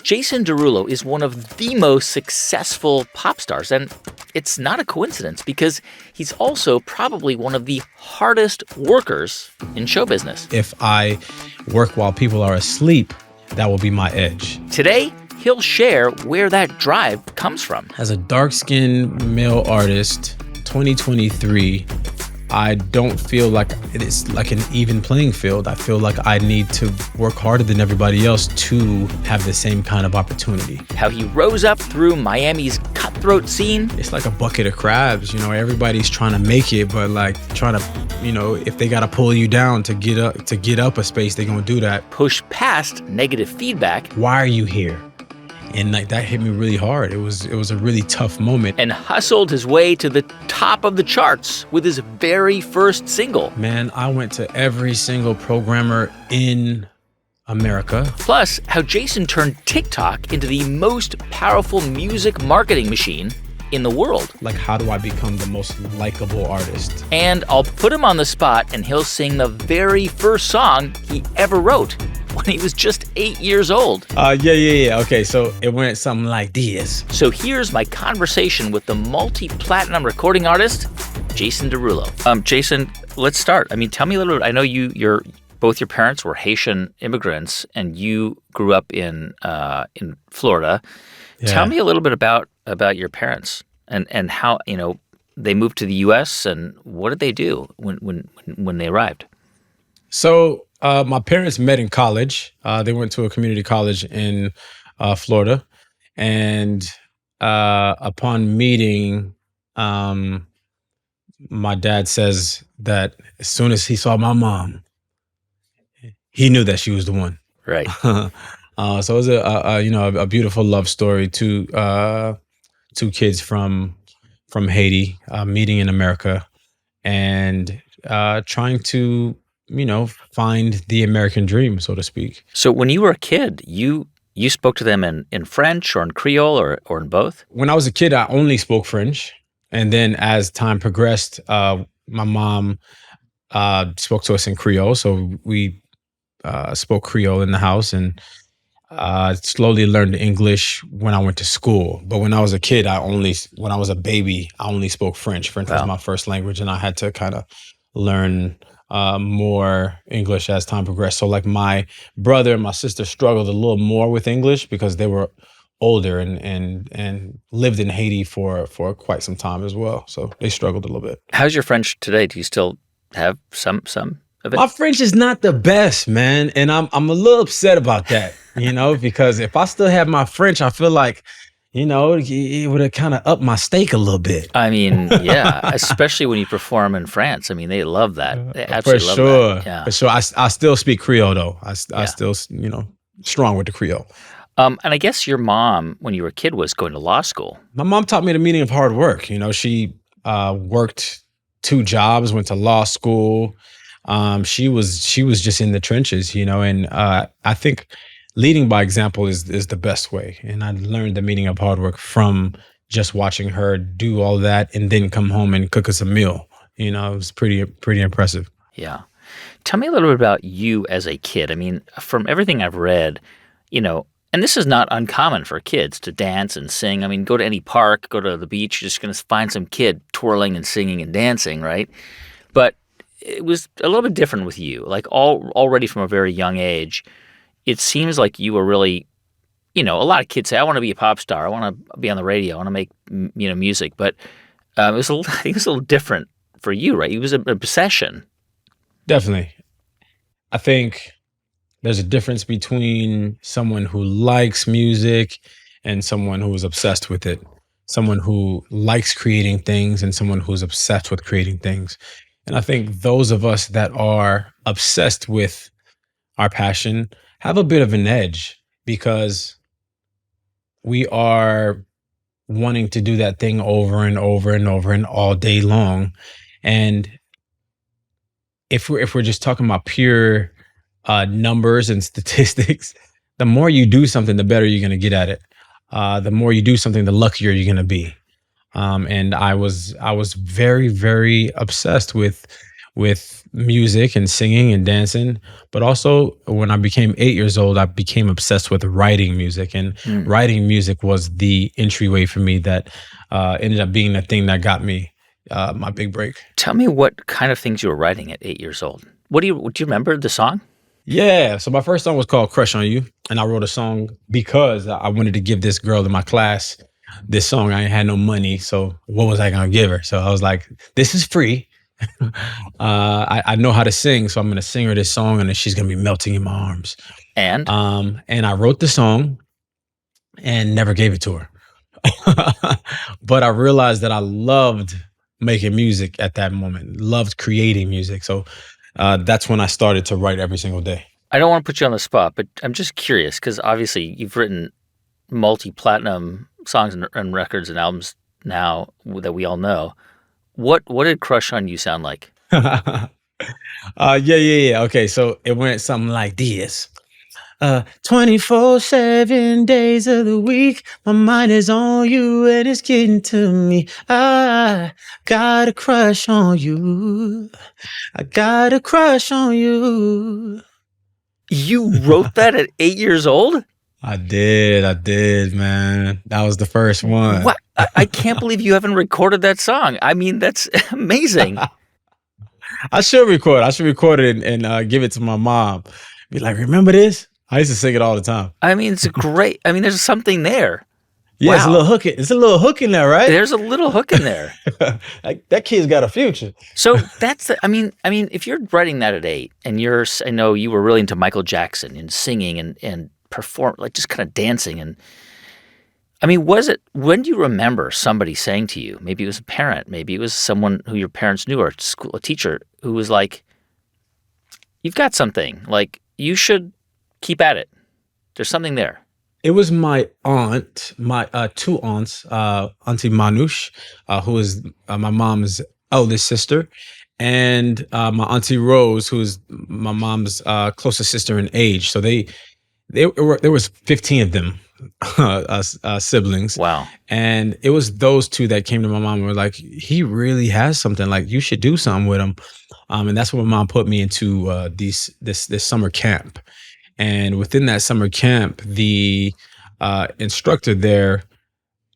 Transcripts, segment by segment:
Jason Derulo is one of the most successful pop stars, and it's not a coincidence because he's also probably one of the hardest workers in show business. If I work while people are asleep, that will be my edge. Today, he'll share where that drive comes from. As a dark-skinned male artist, 2023, I don't feel like it's like an even playing field. I feel like I need to work harder than everybody else to have the same kind of opportunity. How he rose up through Miami's cutthroat scene. It's like a bucket of crabs, you know, everybody's trying to make it, but like trying to, you know, if they got to pull you down to get up a space, they're going to do that. Push past negative feedback. Why are you here? And like that hit me really hard. It was a really tough moment. And hustled his way to the top of the charts with his very first single. Man, I went to every single programmer in America. Plus, how Jason turned TikTok into the most powerful music marketing machine in the world. Like, how do I become the most likable artist? And I'll put him on the spot and he'll sing the very first song he ever wrote when he was just 8 years old. Yeah. Okay, so it went something like this. So here's my conversation with the multi-platinum recording artist, Jason Derulo. Jason, let's start. I mean, tell me a little bit. I know both your parents were Haitian immigrants and you grew up in Florida. Yeah. Tell me a little bit about your parents and how, you know, they moved to the U.S. and what did they do when they arrived? So my parents met in college. They went to a community college in Florida, and upon meeting, my dad says that as soon as he saw my mom, he knew that she was the one. Right. So it was a beautiful love story. Two kids from Haiti meeting in America and trying to, you know, find the American dream, so to speak. So when you were a kid, you spoke to them in French or in Creole or in both? When I was a kid, I only spoke French. And then as time progressed, my mom spoke to us in Creole. So we spoke Creole in the house and slowly learned English when I went to school. But when I was a kid, when I was a baby, I only spoke French. French was my first language, and I had to kind of learn more English as time progressed. So like my brother and my sister struggled a little more with English because they were older and lived in Haiti for quite some time as well. So they struggled a little bit. How's your French today? Do you still have some of it? My French is not the best, man. And I'm a little upset about that, you know, because if I still had my French, I feel like, you know, it would have kind of upped my stake a little bit. I mean, yeah, especially when you perform in France. I mean, they love that. They absolutely love that. Yeah. For sure. I still speak Creole, though. I still, you know, strong with the Creole. And I guess your mom, when you were a kid, was going to law school. My mom taught me the meaning of hard work. You know, she worked 2 jobs, went to law school. She was just in the trenches, you know, and I think leading by example is the best way. And I learned the meaning of hard work from just watching her do all that and then come home and cook us a meal. You know, it was pretty impressive. Yeah. Tell me a little bit about you as a kid. I mean, from everything I've read, you know, and this is not uncommon for kids to dance and sing. I mean, go to any park, go to the beach, you're just going to find some kid twirling and singing and dancing, right? But it was a little bit different with you. Like already from a very young age, it seems like you were really, you know, a lot of kids say, I want to be a pop star. I want to be on the radio. I want to make, you know, music. But I think it was a little different for you, right? It was an obsession. Definitely. I think there's a difference between someone who likes music and someone who is obsessed with it. Someone who likes creating things and someone who's obsessed with creating things. And I think those of us that are obsessed with our passion have a bit of an edge because we are wanting to do that thing over and over and over and all day long. And if we're just talking about pure numbers and statistics, the more you do something, the better you're going to get at it. The more you do something, the luckier you're going to be. And I was very, very obsessed with with music and singing and dancing. But also, when I became 8 years old, I became obsessed with writing music, and Mm. writing music was the entryway for me that ended up being the thing that got me my big break. Tell me what kind of things you were writing at 8 years old. Do you remember the song? Yeah, so my first song was called "Crush on You," and I wrote a song because I wanted to give this girl in my class this song. I ain't had no money, so what was I gonna give her? So I was like, "This is free. I know how to sing, so I'm gonna sing her this song, and then she's gonna be melting in my arms." And And I wrote the song and never gave it to her. But I realized that I loved making music at that moment, loved creating music. So that's when I started to write every single day. I don't want to put you on the spot, but I'm just curious because obviously you've written multi-platinum songs and records and albums now that we all know. What did "Crush on You" sound like? Yeah. Okay, so it went something like this. 24/7 days of the week, my mind is on you and it's getting to me. I got a crush on you. I got a crush on you. You wrote that at 8 years old? I did, man. That was the first one. What? I can't believe you haven't recorded that song. I mean, that's amazing. I should record. I should record it and give it to my mom. Be like, remember this? I used to sing it all the time. I mean, it's great. I mean, there's something there. Yeah, it's a Wow. little hook. It's a little hook in there, right? There's a little hook in there. Like, that kid's got a future. So that's the. I mean, if you're writing that at 8, and I know you were really into Michael Jackson and singing and perform, like just kind of dancing, and I mean, when do you remember somebody saying to you? Maybe it was a parent, maybe it was someone who your parents knew, or a teacher who was like, "You've got something. Like you should keep at it. There's something there." It was my aunt, my two aunts, Auntie Manush, who is my mom's eldest sister, and my Auntie Rose, who is my mom's closest sister in age. So there was 15 of them, siblings. Wow. And it was those two that came to my mom and were like, he really has something. Like, you should do something with him. And that's when my mom put me into this summer camp. And within that summer camp, the instructor there,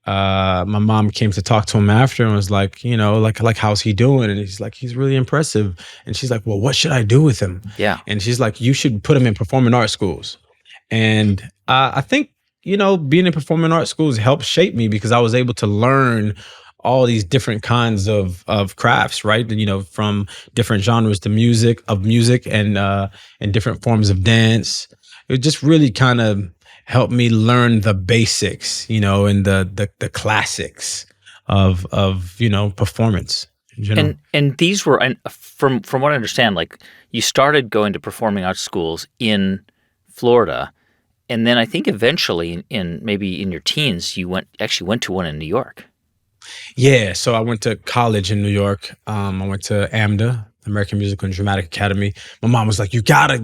my mom came to talk to him after and was like, like how's he doing? And he's like, he's really impressive. And she's like, well, what should I do with him? Yeah. And she's like, you should put him in performing arts schools. And I think, being in performing arts schools helped shape me because I was able to learn all these different kinds of crafts, right? From different genres to music and different forms of dance. It just really kind of helped me learn the basics, and the classics of performance in general. And these were, and from what I understand, like you started going to performing arts schools in Florida, and then I think eventually maybe in your teens you actually went to one in New York. Yeah, so I went to college in New York. I went to AMDA, American Musical and Dramatic Academy. My mom was like, you gotta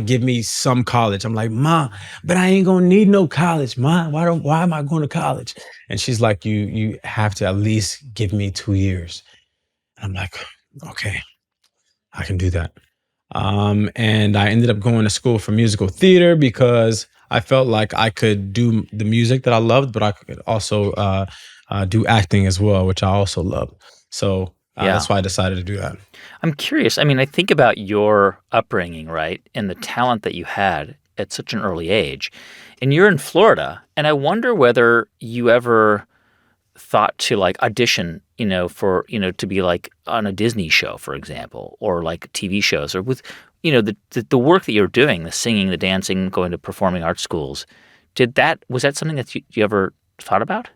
give me some college. I'm like, Ma, but I ain't gonna need no college, Ma. Why am I going to college? And she's like, you have to at least give me 2 years. And I'm like, okay, I can do that. And I ended up going to school for musical theater because I felt like I could do the music that I loved, but I could also do acting as well, which I also love. So that's why I decided to do that. I'm curious. I mean, I think about your upbringing, right, and the talent that you had at such an early age. And you're in Florida, and I wonder whether you ever thought to like audition, for, to be like on a Disney show, for example, or like TV shows, or with, the work that you're doing, the singing, the dancing, going to performing arts schools. Was that something that you ever thought about?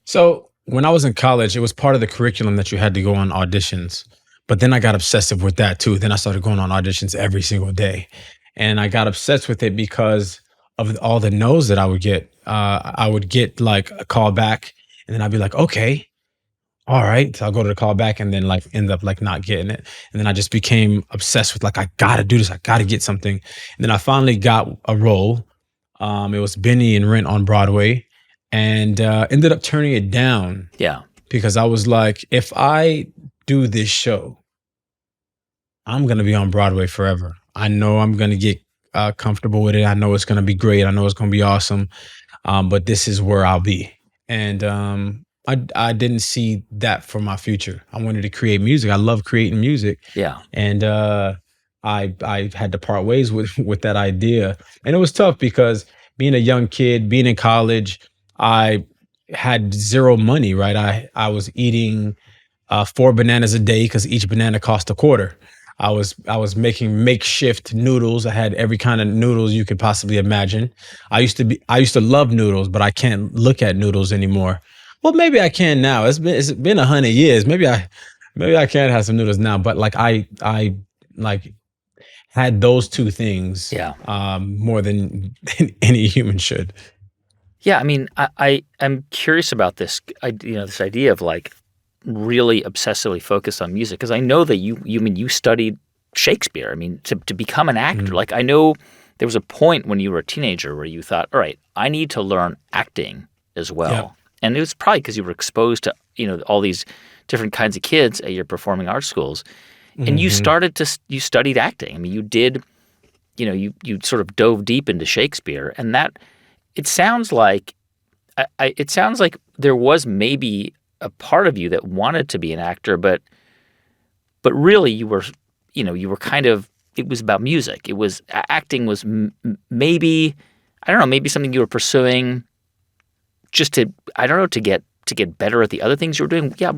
So when I was in college, it was part of the curriculum that you had to go on auditions. But then I got obsessive with that too. Then I started going on auditions every single day. And I got obsessed with it because of all the no's that I would get. I would get like a call back and then I'd be like, okay, all right. So I'll go to the call back and then like end up like not getting it. And then I just became obsessed with like, I gotta do this. I gotta get something. And then I finally got a role. It was Benny and Rent on Broadway. And ended up turning it down. Yeah. Because I was like, if I do this show, I'm gonna be on Broadway forever. I know I'm gonna get comfortable with it. I know it's gonna be great. I know it's gonna be awesome. But this is where I'll be. And I didn't see that for my future. I wanted to create music. I love creating music, Yeah. and I had to part ways with with that idea. And it was tough because being a young kid, being in college, I had zero money. Right, I was eating 4 bananas a day because each banana cost a quarter. I was making makeshift noodles. I had every kind of noodles you could possibly imagine. I used to love noodles, but I can't look at noodles anymore. Well, maybe I can now. It's been 100 years. Maybe I can have some noodles now. But like I like had those two things Yeah. more than any human should. Yeah, I mean, I'm curious about this, this idea of like really obsessively focused on music because I know that you studied Shakespeare. I mean, to become an actor, Mhm. like I know there was a point when you were a teenager where you thought, all right, I need to learn acting as Yep. well, and it was probably because you were exposed to all these different kinds of kids at your performing arts schools, and Hmm. you studied acting. I mean, you did, you sort of dove deep into Shakespeare, and that it sounds like it sounds like there was maybe a part of you that wanted to be an actor, but really you were kind of it was about music. It was acting was maybe I don't know maybe something you were pursuing just to I don't know to get better at the other things you were doing. Yeah,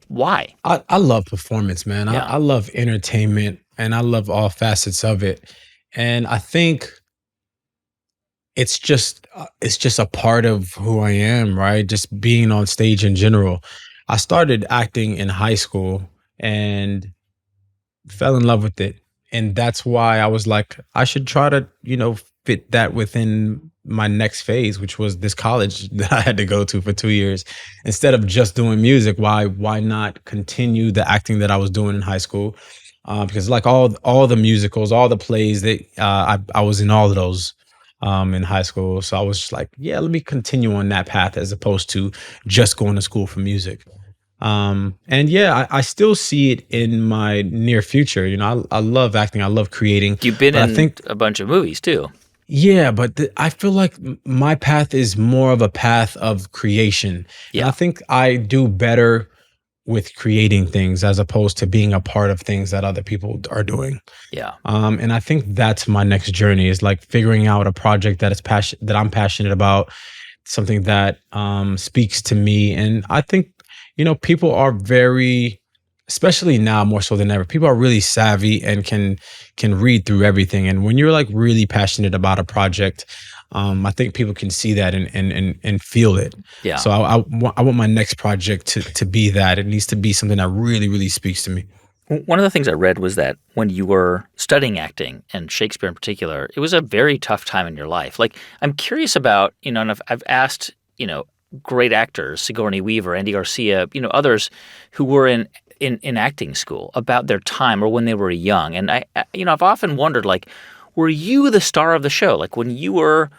why? I love performance, man. I, Yeah, I love entertainment and I love all facets of it. And I think it's just a part of who I am, right? Just being on stage in general. I started acting in high school and fell in love with it. And that's why I was like, I should try to, fit that within my next phase, which was this college that I had to go to for 2 years. Instead of just doing music, why not continue the acting that I was doing in high school? Because like all the musicals, all the plays that I was in all of those in high school. So I was just like, yeah, let me continue on that path as opposed to just going to school for music. And yeah, I still see it in my near future. I love acting, I love creating, you've been but I in think, a bunch of movies too. yeah, but I feel like my path is more of a path of creation. And I Yeah, think I do better with creating things as opposed to being a part of things that other people are doing. yeah, And I think that's my next journey is like figuring out a project that I'm passionate about, something that speaks to me. And I think, people are very, especially now more so than ever, people are really savvy and can read through everything. And when you're like really passionate about a project, I think people can see that and feel it. yeah. So I want my next project to be that. It needs to be something that really, really speaks to me. One of the things I read was that when you were studying acting and Shakespeare in particular, it was a very tough time in your life. Like, I'm curious about, and I've asked, great actors, Sigourney Weaver, Andy Garcia, others who were in acting school about their time or when they were young. And I've often wondered, like, were you the star of the show? Like when you were,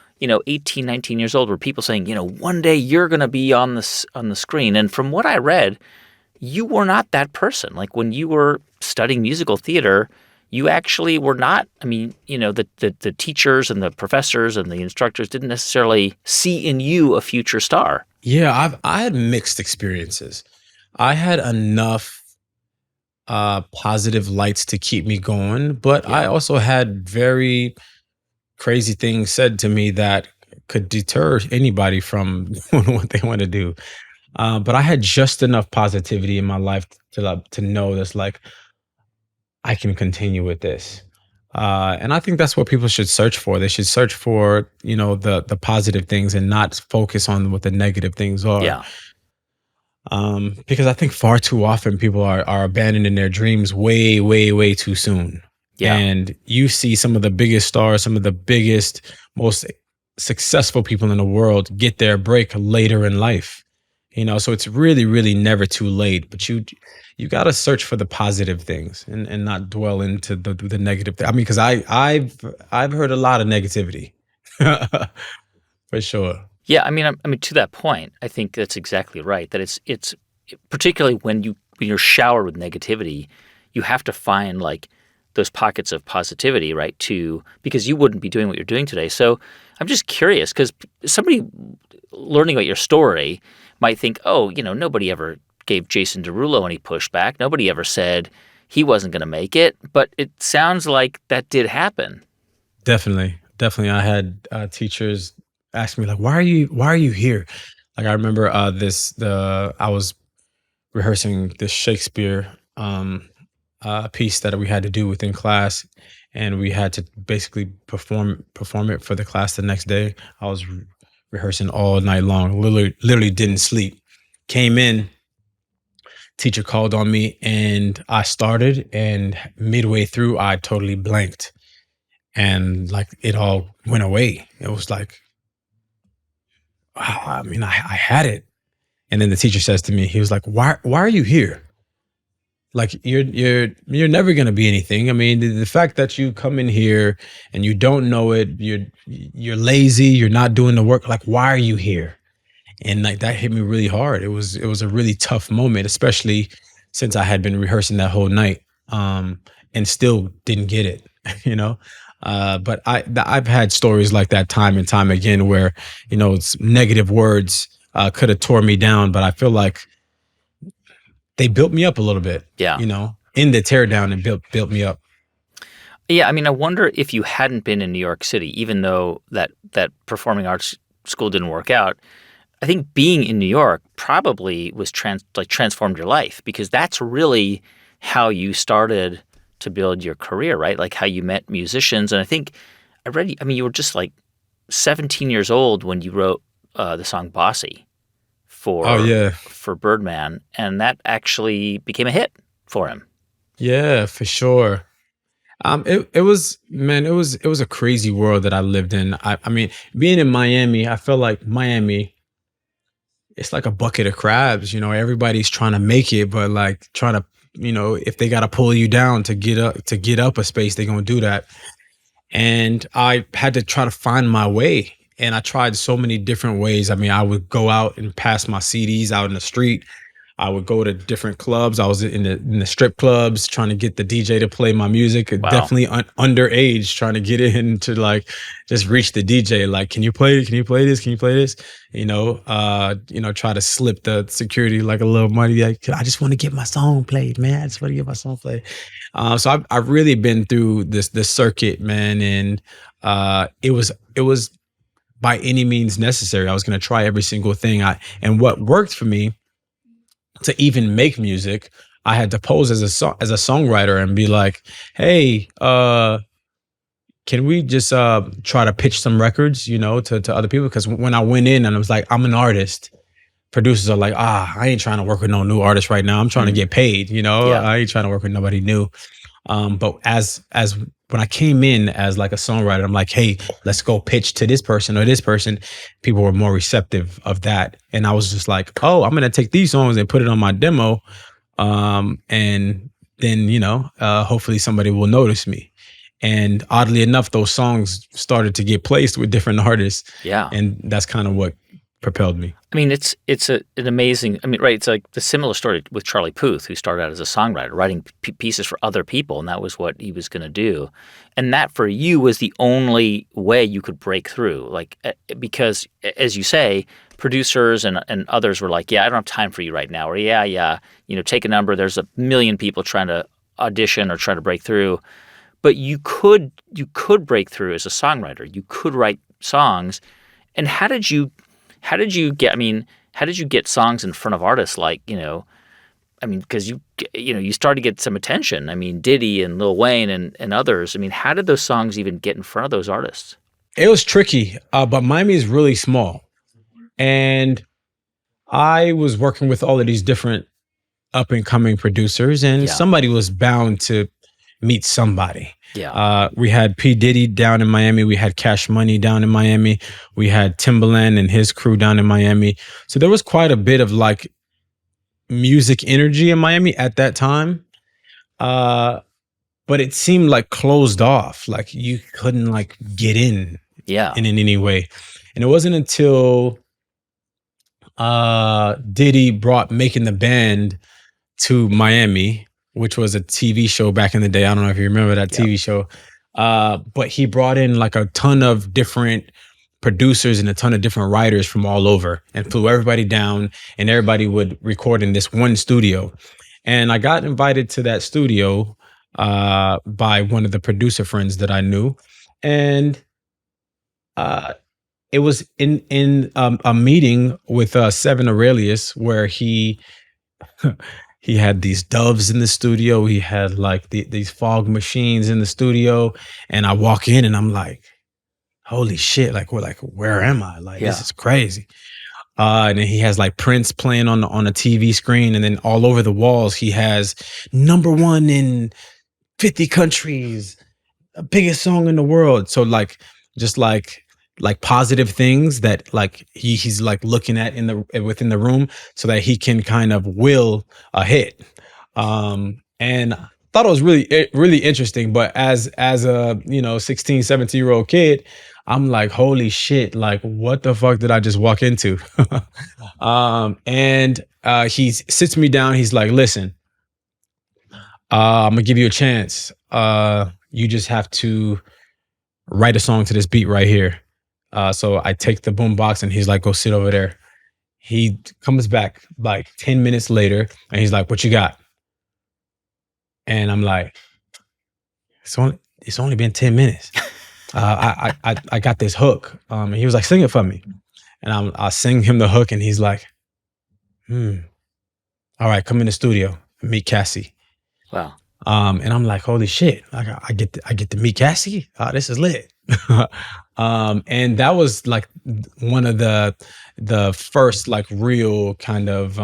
18, 19 years old, were people saying, one day you're going to be on the screen? And from what I read, you were not that person. Like when you were studying musical theater, you actually were not. I mean, the teachers and the professors and the instructors didn't necessarily see in you a future star. Yeah, I had mixed experiences. I had enough positive lights to keep me going, but I Yeah. also had very crazy things said to me that could deter anybody from doing what they want to do. But I had just enough positivity in my life to know that's like I can continue with this. And I think that's what people should search for. They should search for, the positive things and not focus on what the negative things are. Yeah. Because I think far too often people are abandoning their dreams way, way, way too soon. Yeah. And you see some of the biggest stars, some of the biggest, most successful people in the world get their break later in life. So it's really, really never too late. But you got to search for the positive things and not dwell into the negative. I mean, because I've heard a lot of negativity, for sure. Yeah. I mean, to that point, I think that's exactly right. That it's particularly when you're showered with negativity, you have to find like those pockets of positivity, right? Because you wouldn't be doing what you're doing today. So I'm just curious because somebody learning about your story might think, oh, nobody ever gave Jason Derulo any pushback. Nobody ever said he wasn't going to make it. But it sounds like that did happen. Definitely, definitely. I had teachers ask me like, why are you here?" Like I remember I was rehearsing this Shakespeare piece that we had to do within class, and we had to basically perform it for the class the next day. I was rehearsing all night long, literally didn't sleep. Came in, teacher called on me, and I started, and midway through, I totally blanked, and like it all went away. It was like, wow, I mean, I had it. And then the teacher says to me, he was like, why are you here? Like you're never gonna be anything. I mean, the fact that you come in here and you don't know it, you're lazy, you're not doing the work. Like, why are you here? And like that hit me really hard. It was a really tough moment, especially since I had been rehearsing that whole night, and still didn't get it. You know. But I've had stories like that time and time again where it's negative words could have tore me down, but I feel like they built me up a little bit, Yeah. In the teardown, and built me up. Yeah, I mean, I wonder if you hadn't been in New York City, even though that performing arts school didn't work out. I think being in New York probably was transformed your life, because that's really how you started to build your career, right? Like how you met musicians. And I think you were just like 17 years old when you wrote the song Bossy Oh yeah, for Birdman, and that actually became a hit for him. yeah, for sure. It was, man, it was a crazy world that I lived in. I mean, being in Miami, I felt like Miami, it's like a bucket of crabs. Everybody's trying to make it, but like trying to, if they got to pull you down to get up a space, they're gonna do that. And I had to try to find my way. And I tried so many different ways. I mean, I would go out and pass my CDs out in the street. I would go to different clubs. I was in the strip clubs trying to get the DJ to play my music. Wow. Definitely underage, trying to get in to like just reach the DJ. Like, can you play it? Can you play this? Can you play this? Try to slip the security like a little money. Like, I just want to get my song played, man. I just want to get my song played. So I've really been through this circuit, man, and it was by any means necessary. I was going to try every single thing. And what worked for me to even make music, I had to pose as a songwriter and be like, "Hey, can we just try to pitch some records, to other people?" Because when I went in and I was like, "I'm an artist," producers are like, "I ain't trying to work with no new artist right now. I'm trying to get paid. Yeah. I ain't trying to work with nobody new." But as when I came in as like a songwriter, I'm like, "Hey, let's go pitch to this person or this person." People were more receptive of that, and I was just like, "Oh, I'm gonna take these songs and put it on my demo, and then hopefully somebody will notice me." And oddly enough, those songs started to get placed with different artists, Yeah. and that's kind of what propelled me. I mean, it's an amazing. I mean, right? It's like the similar story with Charlie Puth, who started out as a songwriter, writing pieces for other people, and that was what he was going to do. And that for you was the only way you could break through, like because, as you say, producers and others were like, "Yeah, I don't have time for you right now," or "Yeah, take a number. There's a million people trying to audition or try to break through." But you could break through as a songwriter. You could write songs. And how did you get? I mean, how did you get songs in front of artists like I mean, because you started to get some attention. I mean, Diddy and Lil Wayne and others. I mean, how did those songs even get in front of those artists? It was tricky, but Miami is really small, and I was working with all of these different up and coming producers, and Yeah, somebody was bound to meet somebody. yeah, We had P. Diddy down in Miami. We had Cash Money down in Miami. We had Timbaland and his crew down in Miami. So there was quite a bit of like music energy in Miami at that time. Uh, but it seemed like closed off. Like you couldn't like get yeah. in any way. And it wasn't until Diddy brought Making the Band to Miami which was a TV show back in the day. I don't know if you remember that Yep. TV show. But he brought in like a ton of different producers and a ton of different writers from all over and flew everybody down, and everybody would record in this one studio. And I got invited to that studio by one of the producer friends that I knew. And it was in a meeting with Seven Aurelius, where he had these doves in the studio. He had like these fog machines in the studio, and I walk in and I'm like, holy shit! Where am I? Like, Yeah. this is crazy. And then he has like Prince playing on a TV screen, and then all over the walls he has #1 in 50 countries, biggest song in the world. So like, just like positive things that like he's like looking at in the within the room, so that he can kind of will a hit. And I thought it was really interesting. But as a 16, 17-year-old kid, I'm like, holy shit, like what the fuck did I just walk into? And he sits me down. He's like, listen, I'm gonna give you a chance. You just have to write a song to this beat right here. So I take the boombox, and he's like, go sit over there. He comes back like 10 minutes later, and he's like, what you got? And I'm like, it's only been 10 minutes. I got this hook. And he was like, sing it for me. And I sing him the hook, and he's like, all right, come in the studio, meet Cassie. Wow. And I'm like, holy shit, I get to meet Cassie. This is lit. And that was like one of the first like real kind of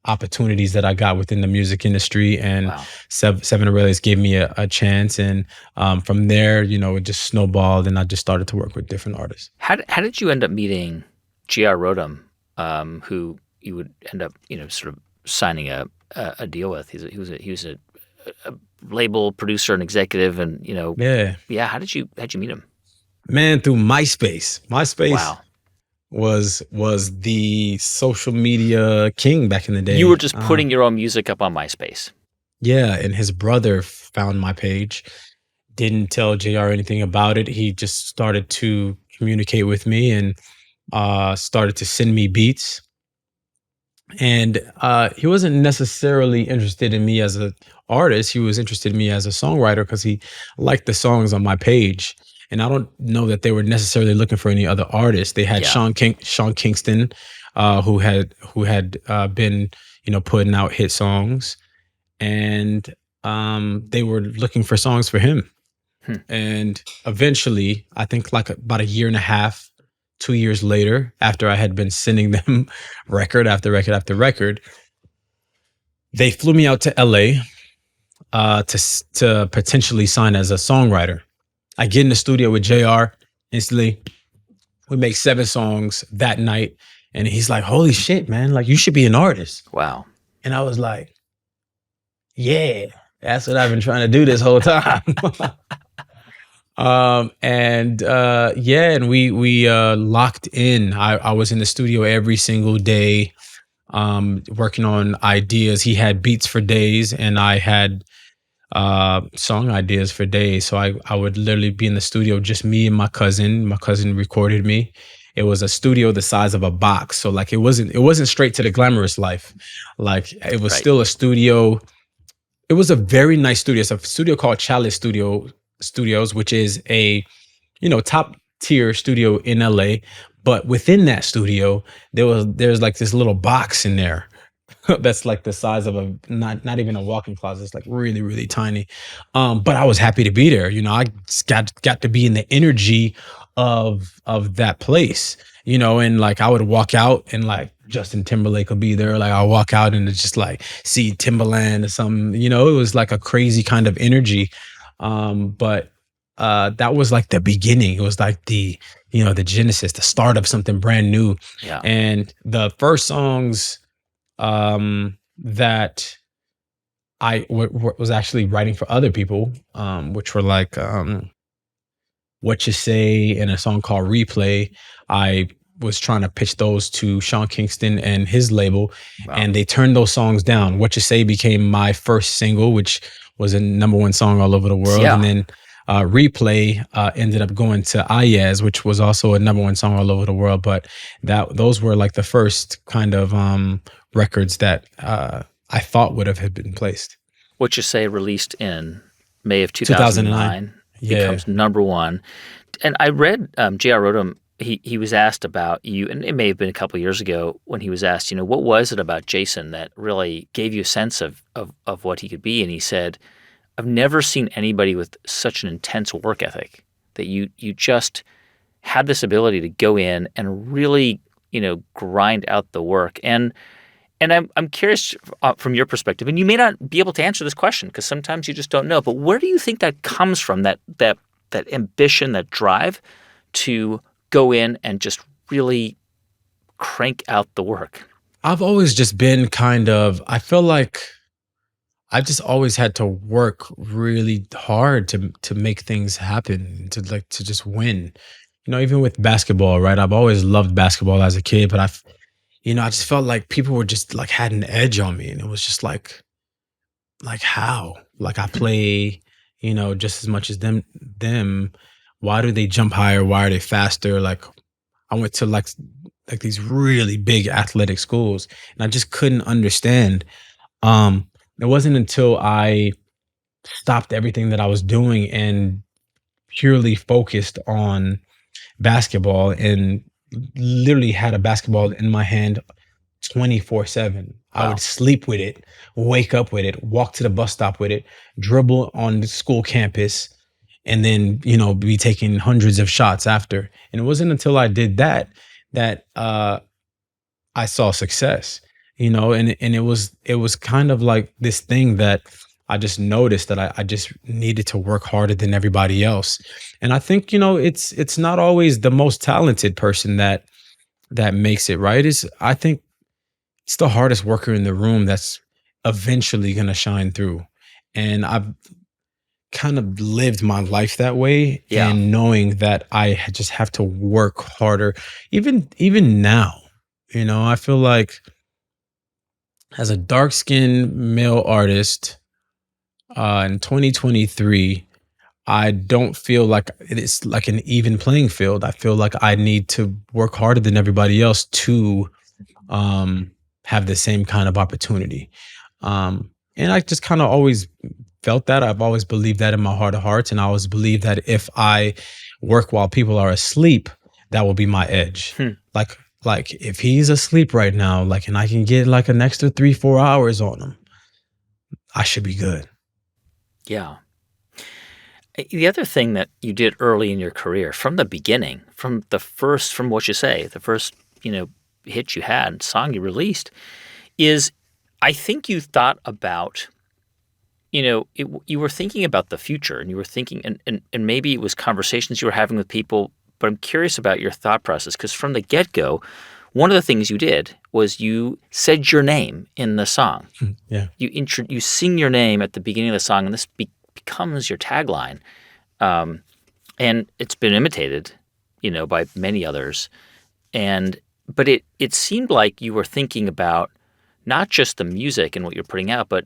opportunities that I got within the music industry. And Wow. Seven Aurelius gave me a chance, and from there, it just snowballed, and I just started to work with different artists. How did you end up meeting 𝐥𝐢𝐤𝐞, who you would end up sort of signing a deal with? He was a label producer and executive, and Yeah, How did you meet him? man, through MySpace. Wow. was the social media king back in the day. You were just putting your own music up on MySpace. Yeah, and his brother found my page, didn't tell JR anything about it. He just started to communicate with me, and started to send me beats. And he wasn't necessarily interested in me as an artist. He was interested in me as a songwriter, because he liked the songs on my page. And I don't know that they were necessarily looking for any other artists. They had Yeah. Sean Kingston, who had been putting out hit songs, and they were looking for songs for him. And eventually, I think like about a year and a half, 2 years later, after I had been sending them record after record after record, they flew me out to LA to potentially sign as a songwriter. I get in the studio with JR instantly. We make 7 songs that night, and he's like, holy shit, man, like you should be an artist. Wow. And I was like, yeah, that's what I've been trying to do this whole time. And we locked in. I was in the studio every single day, working on ideas. He had beats for days, and I had song ideas for days. So I would literally be in the studio, just me and my cousin. My cousin recorded me. It was a studio the size of a box. So like it wasn't straight to the glamorous life. Like it was Right. still a studio. It was a very nice studio. It's a studio called Chalice Studios, which is a top tier studio in LA. But within that studio, there's like this little box in there that's like the size of a not even a walk-in closet. It's like really, really tiny. But I was happy to be there. I just got to be in the energy of that place. And like I would walk out, and like Justin Timberlake would be there. Like I'll walk out and it's just like see Timberland or something. It was like a crazy kind of energy. But that was like the beginning. It was like the genesis, the start of something brand new. Yeah. And the first songs that I was actually writing for other people, which were like Whatcha Say and a song called Replay. I was trying to pitch those to Sean Kingston and his label, Wow. and they turned those songs down. Whatcha Say became my first single, which was a #1 song all over the world. Yeah. And then Replay ended up going to 𝐤𝐤𝐬, which was also a #1 song all over the world. But those were like the first kind of records that I thought would have been placed. Whatcha Say released in May of 2009. 2009 becomes #1. And I read 𝐥𝐢𝐤𝐞, he was asked about you, and it may have been a couple of years ago when he was asked, what was it about Jason that really gave you a sense of what he could be? And he said, I've never seen anybody with such an intense work ethic, that you just had this ability to go in and really, grind out the work. And I'm curious from your perspective, and you may not be able to answer this question because sometimes you just don't know, but where do you think that comes from, that ambition, that drive to go in and just really crank out the work? I've always just been I feel like I've just always had to work really hard to make things happen, to just win. Even with basketball, right? I've always loved basketball as a kid, but I just felt like people were just like had an edge on me, and it was just like how? Like I play, just as much as them. Why do they jump higher? Why are they faster? Like I went to like these really big athletic schools, and I just couldn't understand. It wasn't until I stopped everything that I was doing and purely focused on basketball and literally had a basketball in my hand 24/7. I Wow. would sleep with it, wake up with it, walk to the bus stop with it, dribble on the school campus, and then, be taking hundreds of shots after. And it wasn't until I did that I saw success, and it was kind of like this thing that I just noticed that I just needed to work harder than everybody else. And I think, it's not always the most talented person that makes it, right? I think it's the hardest worker in the room that's eventually going to shine through. And I've kind of lived my life that way, Yeah. and knowing that I just have to work harder, even now. I feel like as a dark-skinned male artist in 2023, I don't feel like it's like an even playing field. I feel like I need to work harder than everybody else to have the same kind of opportunity. And I just kind of always felt that. I've always believed that in my heart of hearts. And I always believe that if I work while people are asleep, that will be my edge. Like if he's asleep right now, and I can get like an extra 3-4 hours on him, I should be good. Yeah. The other thing that you did early in your career, from the beginning, from Whatcha Say, the first, hit you had, song you released, is I think you thought about, you were thinking about the future, and you were thinking, and maybe it was conversations you were having with people, but I'm curious about your thought process, because from the get-go, one of the things you did was you said your name in the song. Yeah. You sing your name at the beginning of the song, and this becomes your tagline. And it's been imitated, by many others. But it seemed like you were thinking about not just the music and what you're putting out, but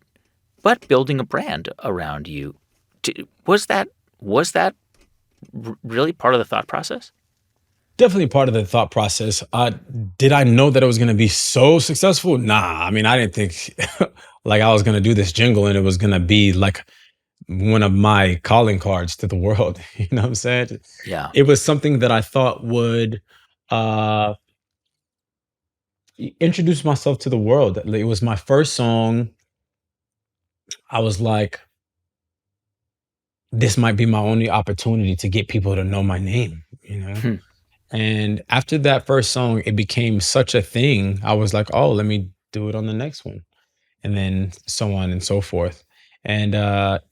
building a brand around you. Was that really part of the thought process? Definitely part of the thought process. Did I know that it was going to be so successful? Nah. I mean, I didn't think like I was going to do this jingle and it was going to be like one of my calling cards to the world. You know what I'm saying? Yeah. It was something that I thought would introduce myself to the world. It was my first song. I was like, this might be my only opportunity to get people to know my name, And after that first song, it became such a thing. I was like, oh, let me do it on the next one. And then so on and so forth. And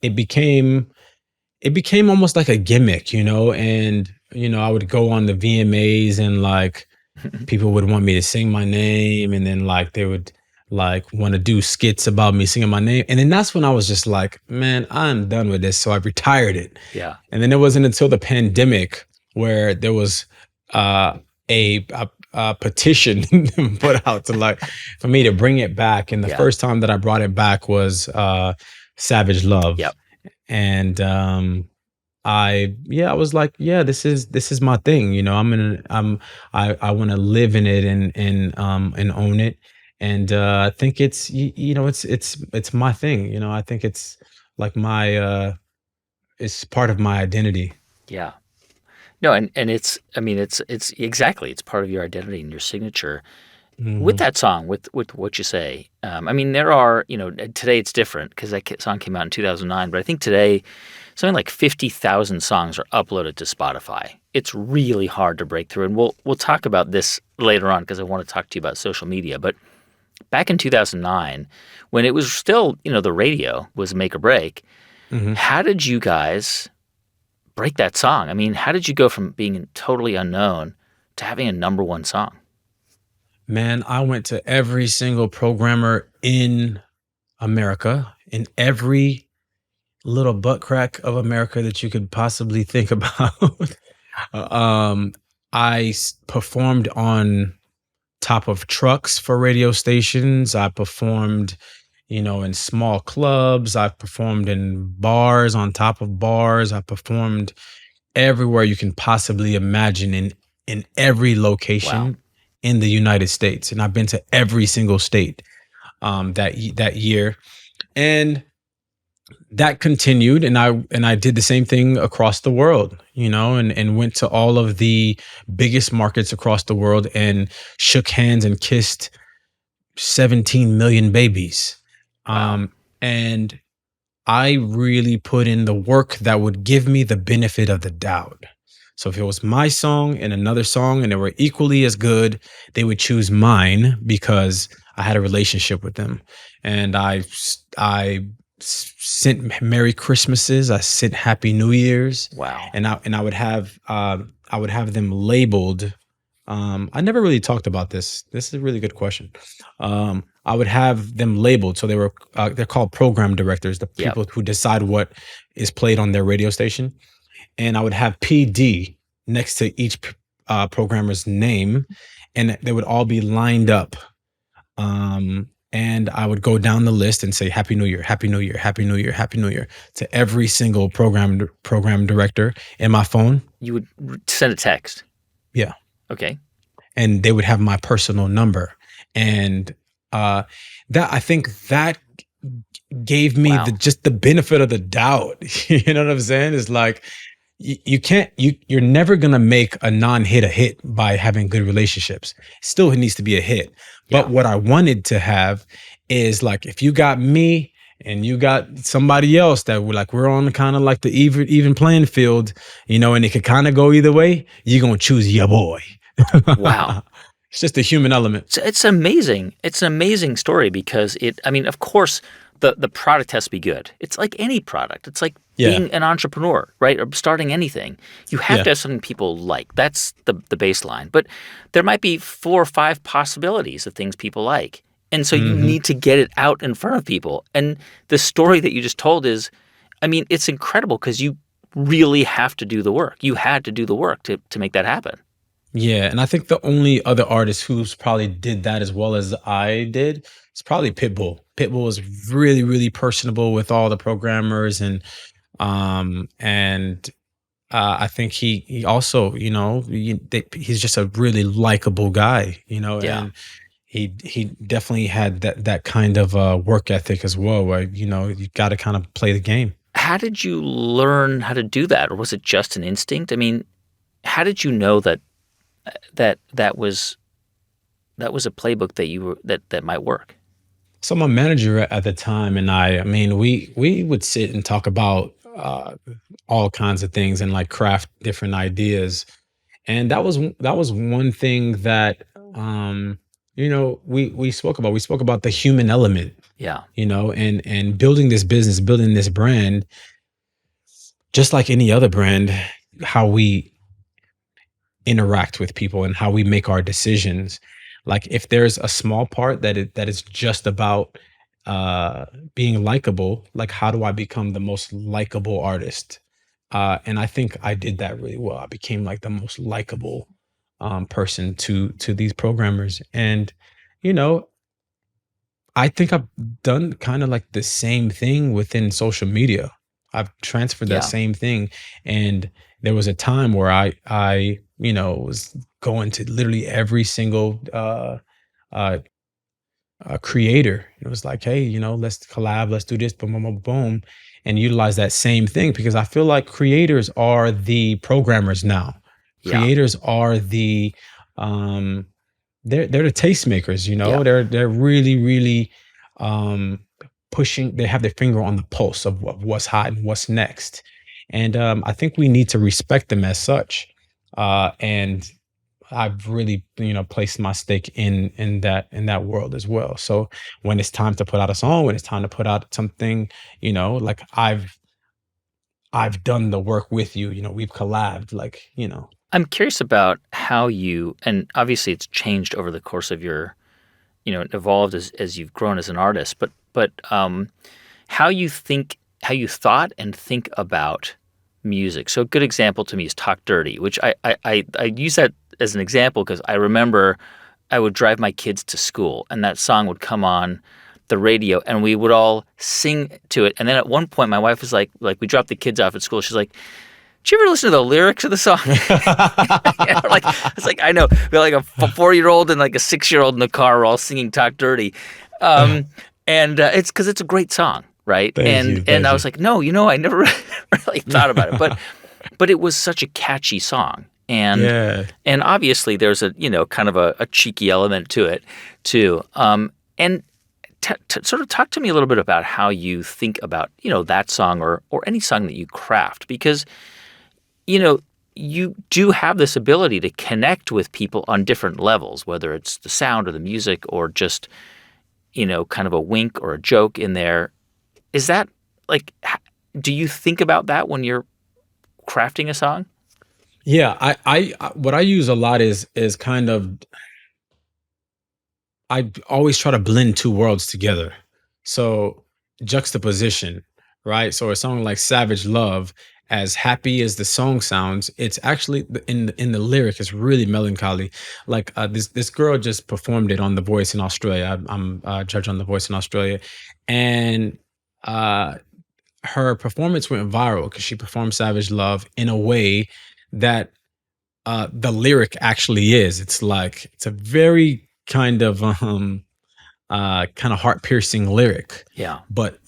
it became almost like a gimmick, and I would go on the VMAs and like people would want me to sing my name, and then like they would like want to do skits about me singing my name. And then that's when I was just like, man, I'm done with this. So I retired it. Yeah. And then it wasn't until the pandemic where there was a petition put out to like for me to bring it back. And the Yeah. first time that I brought it back was Savage Love. Yep. And I was like, yeah, this is my thing. I want to live in it and own it. And I think it's my thing. I think it's like my it's part of my identity. Yeah. No, and it's I mean it's exactly it's part of your identity and your signature. With Hmm. that song, with What You Say, I mean there are today it's different because song came out in 2009, but I think today something like 50,000 songs are uploaded to Spotify. It's really hard to break through, and we'll talk about this later on because I want to talk to you about social media. But back in 2009, when it was still the radio was make or break, Hmm. how did you guys break that song? I mean, how did you go from being totally unknown to having a number one song? Man, I went to every single programmer in America, in every little butt crack of America that you could possibly think about. um, performed on top of trucks for radio stations. I performed, in small clubs. I performed in bars on top of bars. I performed everywhere you can possibly imagine in every Wow. location in the United States, and I've been to every single state that year, and that continued, and I did the same thing across the world, and went to all of the biggest markets across the world and shook hands and kissed 17 million babies. Wow. And I really put in the work that would give me the benefit of the doubt. So if it was my song and another song and they were equally as good, they would choose mine because I had a relationship with them. And sent Merry Christmases, I sent Happy New Year's, Wow. and I would have them labeled. I never really talked about this. This is a really good question. I would have them labeled, so they're called program directors, the Yep. people who decide what is played on their radio station. And I would have PD next to each programmer's name, and they would all be lined up. And I would go down the list and say Happy New Year, Happy New Year, Happy New Year, Happy New Year to every single program director in my phone. You would send a text. Yeah. Okay. And they would have my personal number. And that I think that gave me Wow. just the benefit of the doubt. You know what I'm saying? It's like you can't you're never gonna make a non-hit a hit by having good relationships. Still, it needs to be a hit. Yeah. But what I wanted to have is like if you got me and you got somebody else that we're on kind of like the even playing field, and it could kind of go either way, you're gonna choose your boy. Wow. It's just a human element. It's amazing. It's an amazing story because I mean, of course, the product has to be good. It's like any product. It's like Yeah. being an entrepreneur, right? Or starting anything. You have Yeah. to have something people like. That's the baseline. But there might be 4 or 5 possibilities of things people like. And so you Hmm. need to get it out in front of people. And the story that you just told is, I mean, it's incredible because you really have to do the work. You had to do the work to make that happen. Yeah, and I think the only other artist who's probably did that as well as I did is probably Pitbull. Pitbull was really, really personable with all the programmers, and I think he also, he's just a really likable guy, Yeah. and he definitely had that kind of work ethic as well, where you got to kind of play the game. How did you learn how to do that? Or was it just an instinct? I mean, how did you know that was a playbook that you were that might work? So my manager at the time and I mean, we would sit and talk about all kinds of things and like craft different ideas, and that was one thing that we spoke about. We spoke about the human element, Yeah. and building this business, building this brand, just like any other brand, how we interact with people and how we make our decisions. Like if there's a small part that is just about being likable, like how do I become the most likable artist? And I think I did that really well. I became like the most likable person to these programmers. And you know, I think I've done kind of like the same thing within social media. I've transferred that Yeah. same thing, and there was a time where I was going to literally every single uh creator. It was like, hey, let's collab, let's do this, boom, boom, boom, boom, and utilize that same thing, because I feel like creators are the programmers now. Yeah. Creators are the um they're the tastemakers, Yeah. they're really, really um pushing. They have their finger on the pulse of what's hot and what's next. And I think we need to respect them as such. And I've really, placed my stake in that world as well. So when it's time to put out a song, when it's time to put out something, like I've done the work with you, we've collabed, I'm curious about how you, and obviously it's changed over the course of your, evolved as you've grown as an artist, but how you think, how you thought and think about music. So a good example to me is Talk Dirty, which I use that as an example because I remember I would drive my kids to school and that song would come on the radio and we would all sing to it. And then at one point my wife was like we dropped the kids off at school. She's like, "Did you ever listen to the lyrics of the song?" Like it's like I know we're like a 4-year-old and like a 6-year-old in the car are all singing "Talk Dirty," um, and it's because it's a great song, right? Thank you, And thank I you. was like, no, I never really thought about it, but it was such a catchy song, Yeah. and obviously there's a kind of a cheeky element to it too, and. Sort of talk to me a little bit about how you think about that song or any song that you craft because you do have this ability to connect with people on different levels, whether it's the sound or the music or just, kind of a wink or a joke in there. Is that like, do you think about that when you're crafting a song? Yeah, what I use a lot is kind of, I always try to blend two worlds together. So juxtaposition, right? So a song like Savage Love, as happy as the song sounds, it's actually in the lyric, it's really melancholy. Like this girl just performed it on The Voice in Australia. I'm a judge on The Voice in Australia, and uh, her performance went viral because she performed Savage Love in a way that the lyric actually is. It's like it's a very kind of heart piercing lyric, Yeah. but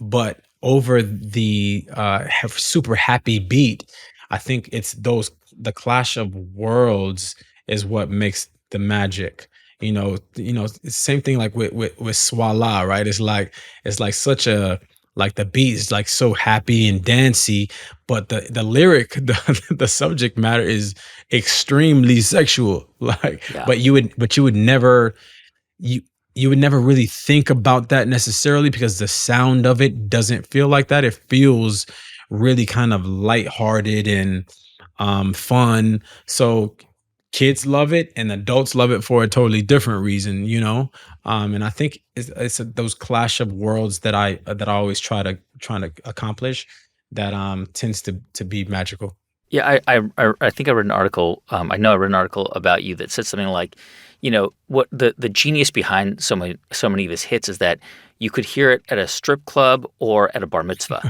over the have super happy beat. I think it's those the clash of worlds is what makes the magic. It's the same thing like with Swala, right? It's like such a like the beat is like so happy and dancey, but the lyric, the subject matter is extremely sexual. Like, Yeah. but you would never you you would never really think about that necessarily because the sound of it doesn't feel like that. It feels really kind of lighthearted and fun. So kids love it and adults love it for a totally different reason. And I think it's those clash of worlds that I always trying to accomplish that tends to be magical. Yeah, I think I read an article. I know I read an article about you that said something like, what the genius behind so many of his hits is that you could hear it at a strip club or at a bar mitzvah,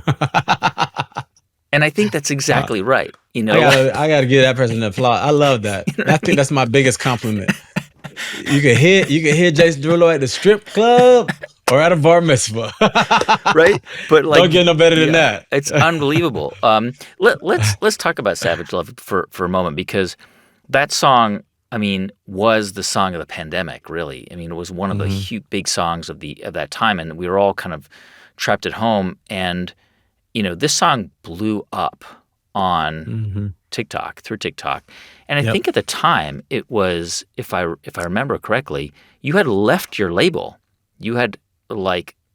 and I think that's Uh, exactly right. I gotta give that person an applause. I love that. You know what I I think mean? that's my biggest compliment. You can hear Jason Derulo at the strip club or at a bar mitzvah. Right? But Don't get no better than yeah, that. it's unbelievable. Let's talk about Savage Love for a moment because that song, I mean, was the song of the pandemic. Really, I mean, it was one of the Hmm. huge big songs of that time, and we were all kind of trapped at home. And this song blew up on Hmm. through TikTok, and I Yep. think at the time it was, if I remember correctly, you had left your label. You had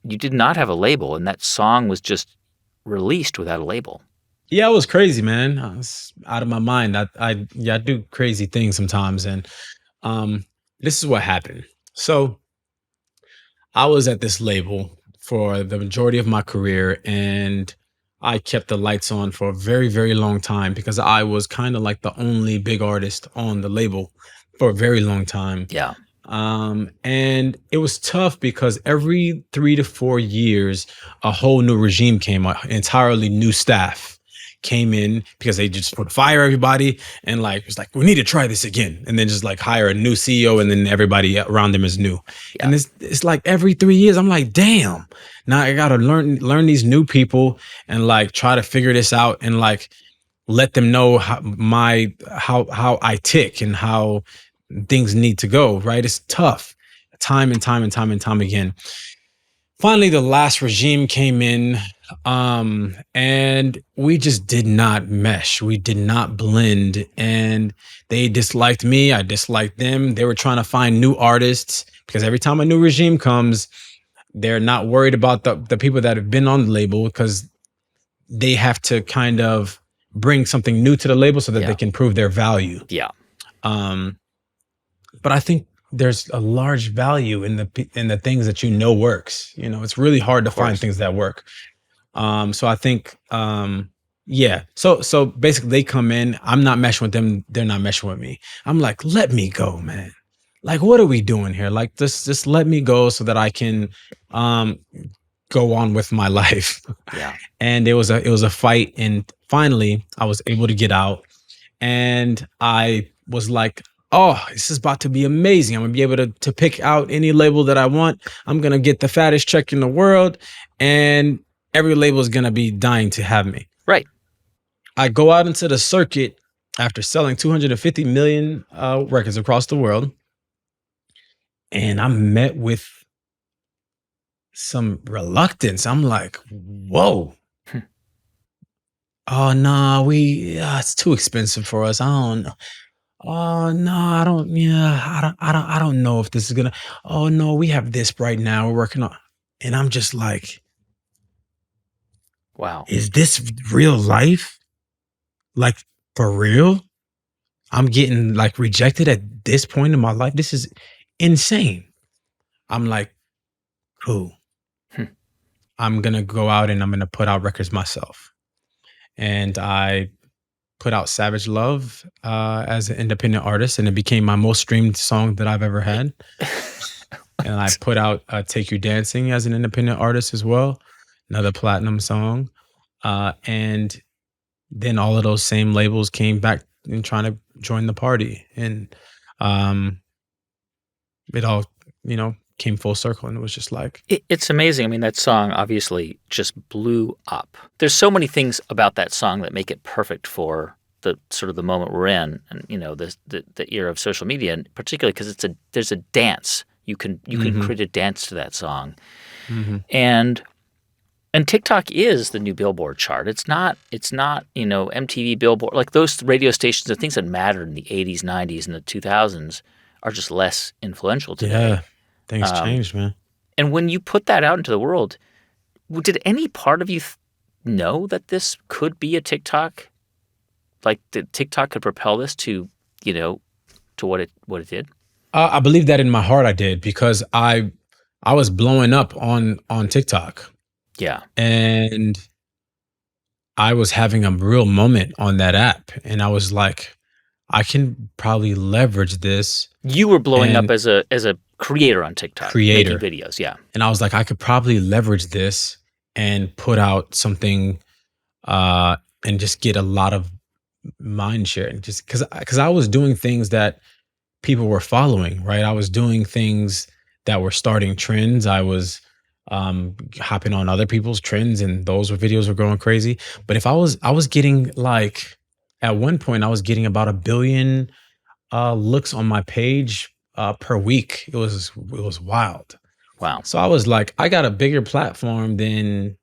you did not have a label, and that song was just released without a label. Yeah, it was crazy, man. I was out of my mind. Yeah, I do crazy things sometimes, and um, this is what happened. So I was at this label for the majority of my career, and I kept the lights on for a very, very long time because I was kind of like the only big artist on the label. for a very long time. Yeah. And it was tough because every 3 to 4 years, a whole new regime came up, entirely new staff came in because they just would fire everybody and like, it's like, we need to try this again. And then just like hire a new CEO and then everybody around them is new. Yeah. And it's like every 3 years, I'm like, damn, now I got to learn these new people and like try to figure this out and like let them know how I tick and how things need to go, right? It's tough time and time and time and time again. Finally, the last regime came in, and we just did not mesh. We did not blend, and they disliked me. I disliked them. They were trying to find new artists because every time a new regime comes, they're not worried about the people that have been on the label because they have to kind of bring something new to the label so that they can prove their value. Yeah. But I think there's a large value in the things that works. It's really hard to find things that work. So I think, yeah. So basically, they come in. I'm not meshing with them. They're not meshing with me. I'm like, let me go, man. Like, what are we doing here? Like, just let me go so that I can go on with my life. Yeah. And it was a fight, and finally, I was able to get out, and I was like, oh, this is about to be amazing. I'm gonna be able to pick out any label that I want. I'm gonna get the fattest check in the world, and every label is gonna be dying to have me. Right. I go out into the circuit after selling 250 million records across the world, and I'm met with some reluctance. I'm like, whoa. Oh no, it's too expensive for us. I don't know. Oh no, I don't. Yeah, I don't know if this is gonna. Oh no, we have this right now. We're working on, and I'm just like, wow, is this real life? Like for real? I'm getting like rejected at this point in my life. This is insane. I'm like, cool. I'm gonna go out and I'm gonna put out records myself, and I put out Savage Love as an independent artist, and it became my most streamed song that I've ever had. And I put out Take You Dancing as an independent artist as well, another platinum song. And then all of those same labels came back and trying to join the party. And it all, came full circle, and it was just like... It's amazing. I mean, that song obviously just blew up. There's so many things about that song that make it perfect for the sort of the moment we're in, and the era of social media, and particularly because there's a dance. You can create a dance to that song, and TikTok is the new Billboard chart. It's not MTV, Billboard, like those radio stations. The things that mattered in the 80s, 90s, and the 2000s are just less influential today. Yeah. Things changed, man. And when you put that out into the world, did any part of you know that this could be a TikTok? Like that TikTok could propel this to what it did? I believe that in my heart I did, because I was blowing up on TikTok. Yeah. And I was having a real moment on that app, and I was like, I can probably leverage this. You were blowing up as a creator on TikTok, making videos, yeah. And I was like, I could probably leverage this and put out something and just get a lot of mind share. And just because I was doing things that people were following, right? I was doing things that were starting trends. I was hopping on other people's trends, and those videos were going crazy. But if I was getting like, at one point I was getting about 1 billion looks on my page per week. It was wild. Wow. So I was like, I got a bigger platform than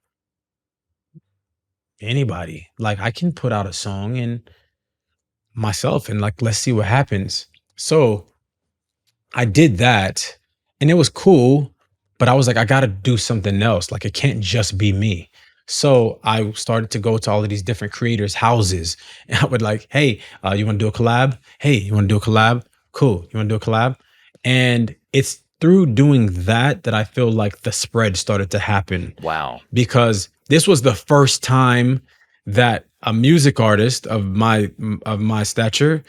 anybody. Like, I can put out a song and myself, and like, let's see what happens. So I did that, and it was cool, but I was like, I got to do something else. Like, it can't just be me. So I started to go to all of these different creators' houses, and I would like, hey, you want to do a collab? Hey, you want to do a collab? Cool. You want to do a collab? And it's through doing that I feel like the spread started to happen. Wow. Because this was the first time that a music artist of my stature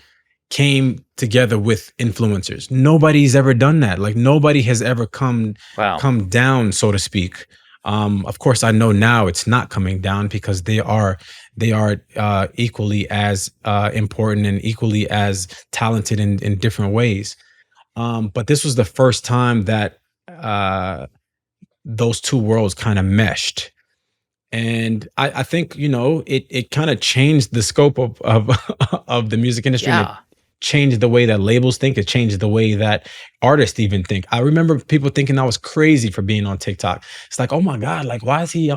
came together with influencers. Nobody's ever done that. Like nobody has ever come Wow. come down, so to speak. Of course, I know now it's not coming down because they are equally as important and equally as talented in different ways. But this was the first time that uh, those two worlds kind of meshed. And I think, it kind of changed the scope of of the music industry, and it Yeah. changed the way that labels think. It changed the way that artists even think. I remember people thinking I was crazy for being on TikTok. It's like, oh my God, like why is he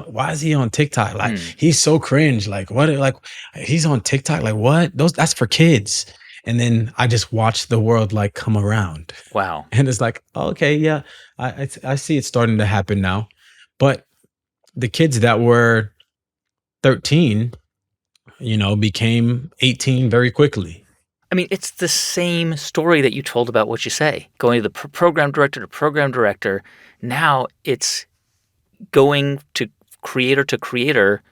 on TikTok? Like Hmm. he's so cringe. Like what like he's on TikTok? Like what? That's for kids. And then I just watched the world like come around. Wow. And it's like, okay, yeah, I see it starting to happen now. But the kids that were 13, became 18 very quickly. I mean, it's the same story that you told about What You Say, going to the program director to program director. Now it's going to creator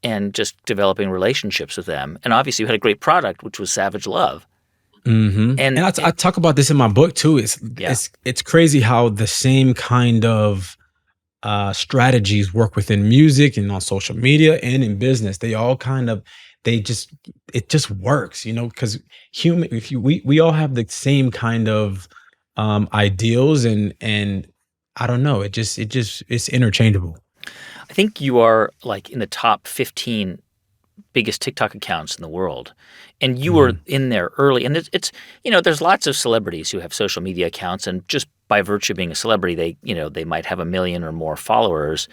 and just developing relationships with them. And obviously, you had a great product, which was Savage Love. And And I talk about this in my book too. It's yeah, it's it's crazy how the same kind of strategies work within music and on social media and in business. They all kind of they just it just works, because human if you we all have the same kind of ideals, and I don't know, it's interchangeable. I think you are like in the top 15 biggest TikTok accounts in the world. And you were Mhm. in there early. And there's lots of celebrities who have social media accounts. And just by virtue of being a celebrity, they might have a million or more followers.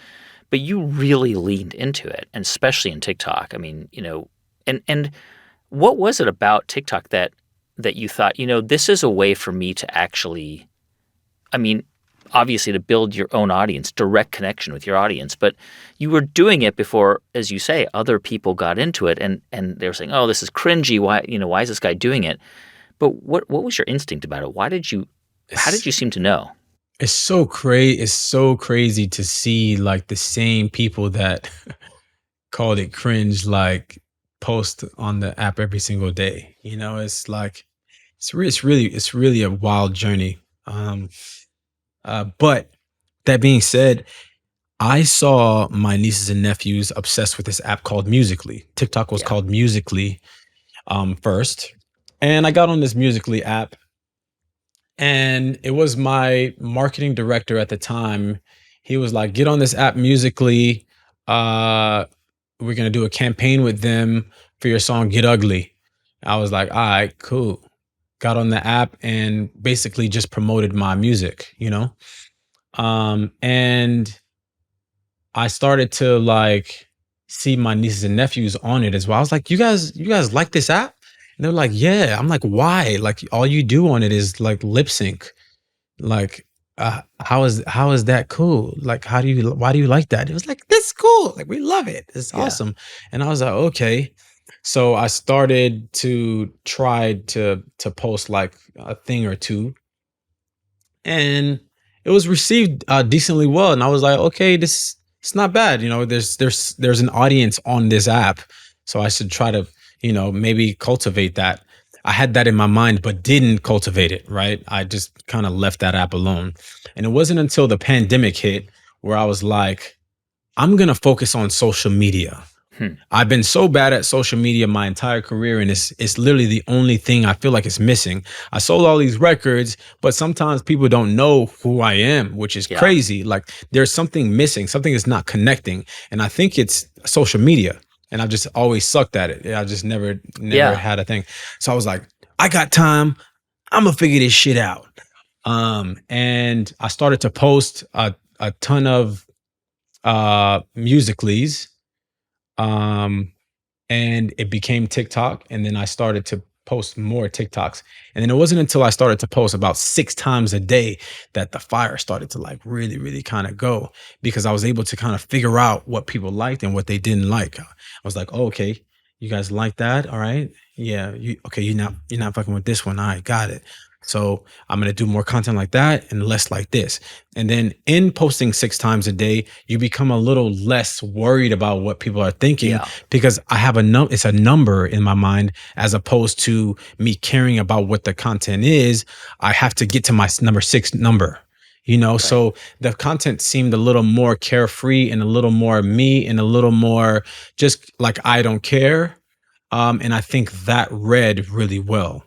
But you really leaned into it, and especially in TikTok. I mean, and what was it about TikTok that you thought, this is a way for me to actually, I mean, obviously to build your own audience, direct connection with your audience, but you were doing it before, as you say, other people got into it and they were saying, "Oh, this is cringy. Why is this guy doing it?" But what was your instinct about it? How did It's you seem to know? it's so crazy to see like the same people that called it cringe, like post on the app every single day. It's like it's really a wild journey. But that being said, I saw my nieces and nephews obsessed with this app called Musically. TikTok was Yeah. called Musically first, and I got on this Musically app, and it was my marketing director at the time. He was like, "Get on this app Musically. Uh, we're gonna do a campaign with them for your song Get Ugly." I was like, "All right, cool." Got on the app and basically just promoted my music. And I started to like see my nieces and nephews on it as well. I was like, you guys like this app?" And they're like, "Yeah." I'm like, "Why? Like all you do on it is like lip sync. Like, how is that cool? Like, why do you like that?" It was like, "That's cool. Like, we love it. It's Yeah. awesome." And I was like, "Okay." So I started to try to post like a thing or two, and it was received decently well. And I was like, "Okay, this it's not bad. There's an audience on this app, so I should try to maybe cultivate that." I had that in my mind, but didn't cultivate it. Right? I just kind of left that app alone, and it wasn't until the pandemic hit where I was like, "I'm gonna focus on social media." Hmm. I've been so bad at social media my entire career, and it's literally the only thing I feel like it's missing. I sold all these records, but sometimes people don't know who I am, which is Yeah. crazy. Like there's something missing, something is not connecting, and I think it's social media. And I've just always sucked at it. I just never Yeah. had a thing. So I was like, I got time. I'm gonna figure this shit out. And I started to post a ton of musicallys. Um, and it became TikTok. And then I started to post more TikToks. And then it wasn't until I started to post about 6 times a day that the fire started to like really, really kind of go, because I was able to kind of figure out what people liked and what they didn't like. I was like, oh, okay, you guys like that? All right. Yeah. You're not fucking with this one. All right, got it. So I'm going to do more content like that and less like this. And then in posting 6 times a day, you become a little less worried about what people are thinking, Yeah. because I have it's a number in my mind, as opposed to me caring about what the content is. I have to get to my number 6 number. Right. So the content seemed a little more carefree and a little more me and a little more just like I don't care. And I think that read really well,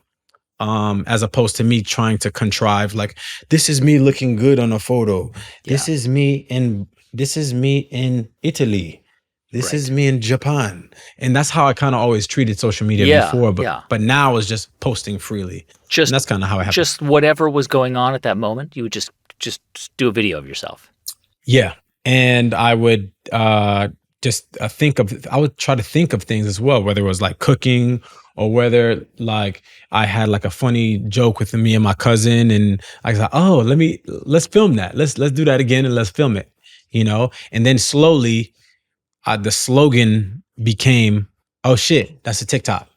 as opposed to me trying to contrive, like, this is me looking good on a photo. Yeah. This is me in Italy. This is Right. me in Japan. And that's how I kind of always treated social media Yeah. before, Yeah. but now it's just posting freely. And Just that's kind of how it happened. just whatever was going on at that moment, you would just do a video of yourself. Yeah. And I would just I would try to think of things as well, whether it was like cooking, or whether like I had like a funny joke with me and my cousin, and I was like, oh, let's film that. Let's do that again and let's film it, And then slowly the slogan became, oh shit, that's a TikTok.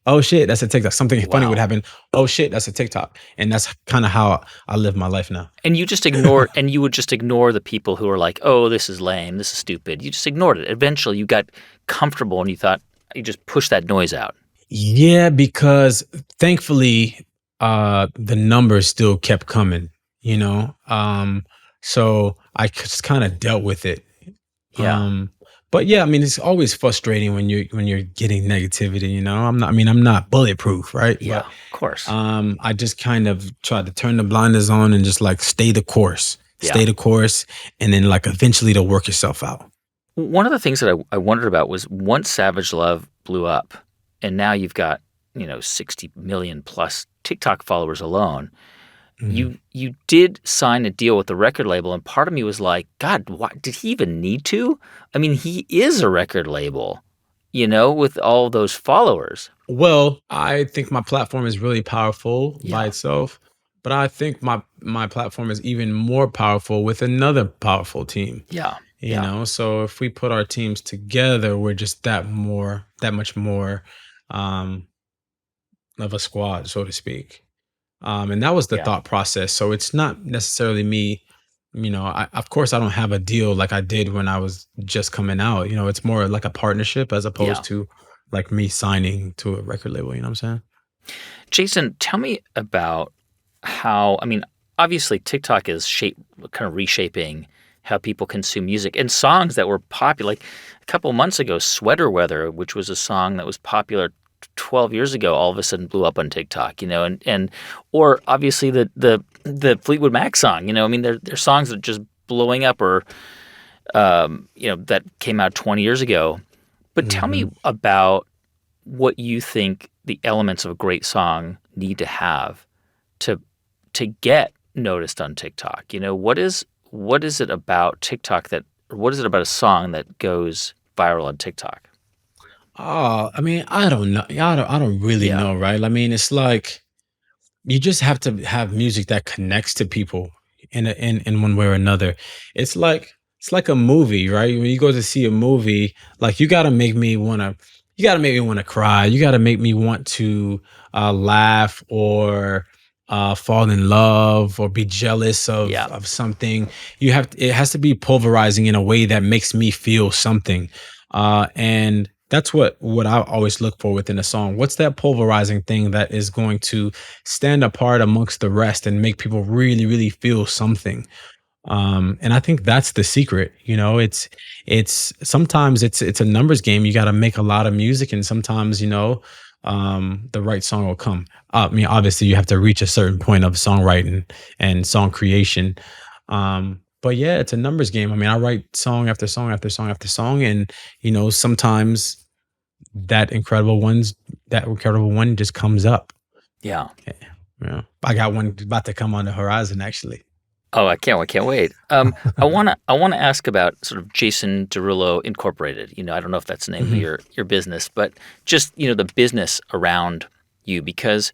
Oh shit, that's a TikTok. Something funny would Wow. happen. Oh shit, that's a TikTok. And that's kind of how I live my life now. And you would just ignore the people who are like, "Oh, this is lame. This is stupid." You just ignored it. Eventually, you got comfortable and you thought you just pushed that noise out. Yeah, because thankfully, the numbers still kept coming, you know. So I just kind of dealt with it. Yeah. But yeah, I mean, it's always frustrating when you're getting negativity, I'm not bulletproof, right? Yeah. But Of course. I just kind of tried to turn the blinders on and just like Yeah. stay the course, and then like eventually it'll work itself out. One of the things that I wondered about was once Savage Love blew up, and now you've got 60 million plus TikTok followers alone. Mhm. You did sign a deal with the record label, and part of me was like, God, why did he even need to? I mean, he is a record label, with all those followers. Well, I think my platform is really powerful by Yeah, itself, but I think my platform is even more powerful with another powerful team. yeah, yeah, So if we put our teams together, we're just that much more um, of a squad, so to speak. And that was the yeah, thought process. So it's not necessarily me. Of course, I don't have a deal like I did when I was just coming out. It's more like a partnership as opposed yeah. to like me signing to a record label. You know what I'm saying? Jason, tell me about how, I mean, obviously TikTok is kind of reshaping how people consume music, and songs that were popular. Like a couple months ago, Sweater Weather, which was a song that was popular 12 years ago, all of a sudden blew up on TikTok, or obviously the Fleetwood Mac song, I mean, they're songs that are just blowing up, or, that came out 20 years ago. But tell me Hmm. about what you think the elements of a great song need to have to to get noticed on TikTok. What is it about TikTok or what is it about a song that goes viral on TikTok? Oh, I mean, I don't know. I don't really Yeah. know, right? I mean, it's like you just have to have music that connects to people in one way or another. It's like a movie, right? When you go to see a movie, like you gotta make me wanna cry. You gotta make me want to laugh, or fall in love, or be jealous of Yeah. of something. It has to be pulverizing in a way that makes me feel something. And that's what I always look for within a song. What's that pulverizing thing that is going to stand apart amongst the rest and make people really, really feel something? And I think that's the secret. It's sometimes it's a numbers game. You got to make a lot of music, and sometimes the right song will come. I mean, obviously, you have to reach a certain point of songwriting and song creation. But yeah, it's a numbers game. I mean, I write song after song after song after song, and sometimes that incredible one just comes up. Yeah. Yeah, yeah. I got one about to come on the horizon, actually. Oh, I can't wait. I wanna ask about sort of Jason Derulo Incorporated. I don't know if that's the name of Mhm. your business, but just the business around you, because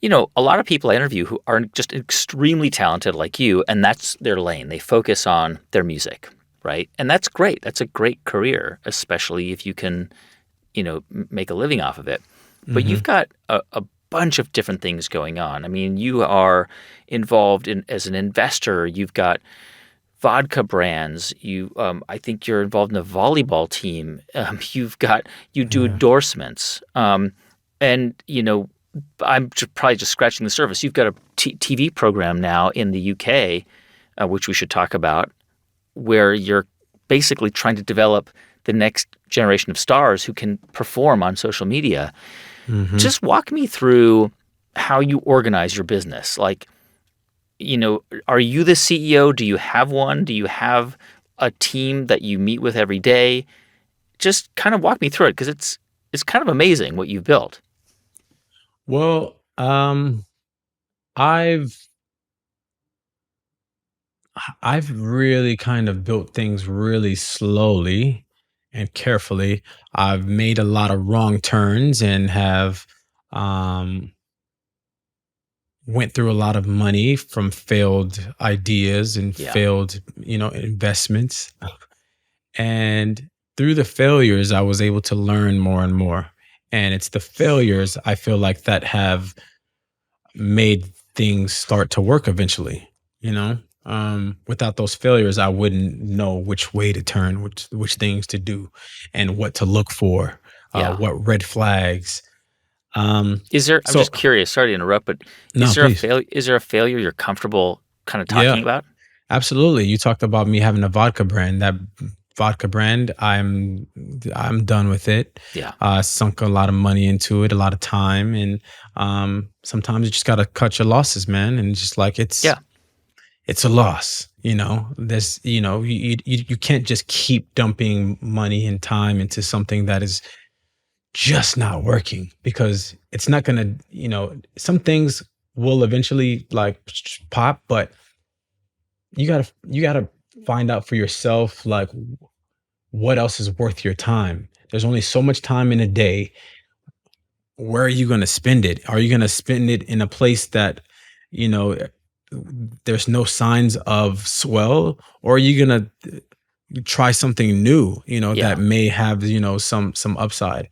a lot of people I interview who are just extremely talented like you, and that's their lane. They focus on their music, right? And that's great. That's a great career, especially if you can, make a living off of it. But you've Mhm. got a bunch of different things going on. I mean, you are involved in as an investor. You've got vodka brands. I think you're involved in a volleyball team. You do Yeah. endorsements. And I'm probably just scratching the surface. You've got a TV program now in the UK, which we should talk about, where you're basically trying to develop the next generation of stars who can perform on social media. Hmm. Just walk me through how you organize your business. Like, are you the CEO? Do you have one? Do you have a team that you meet with every day? Just kind of walk me through it because it's kind of amazing what you've built. Well, I've I've really kind of built things really slowly and carefully. I've made a lot of wrong turns and have um went through a lot of money from failed ideas and Yeah. failed, investments. And through the failures, I was able to learn more and more. And it's the failures I feel like that have made things start to work eventually, you know? Without those failures, I wouldn't know which way to turn, which things to do, and what to look for, Yeah. what red flags. Um, I'm so just curious, sorry to interrupt, but no, please. is there a failure you're comfortable kind of talking Yeah, about? absolutely. You talked about me having a vodka brand. That vodka brand, I'm done with it. Yeah. Sunk a lot of money into it, a lot of time, and sometimes you just gotta cut your losses, man. And just like Yeah. it's a loss. There's you can't just keep dumping money and time into something that is just not working because it's not gonna. Some things will eventually like pop, but you gotta find out for yourself like what else is worth your time. There's only so much time in a day. Where are you going to spend it? Are you going to spend it in a place that you know there's no signs of swell, or are you going to try something new, Yeah. that may have some upside?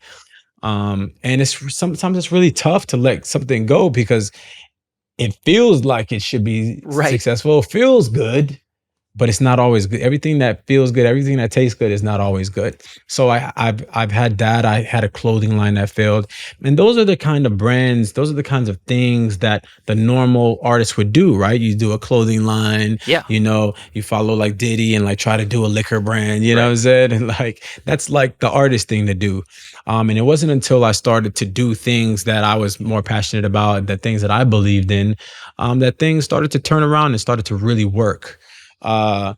And sometimes it's really tough to let something go because it feels like it should be Right. successful, it feels good, but it's not always good. Everything that feels good, everything that tastes good is not always good. So I've had that. I had a clothing line that failed, and those are the kind of brands. Those are the kinds of things that the normal artist would do, right? You do a clothing line, Yeah. you follow like Diddy and like try to do a liquor brand. You know what Right. I'm saying? And like that's like the artist thing to do. And it wasn't until I started to do things that I was more passionate about, the things that I believed in, that things started to turn around and started to really work. Uh,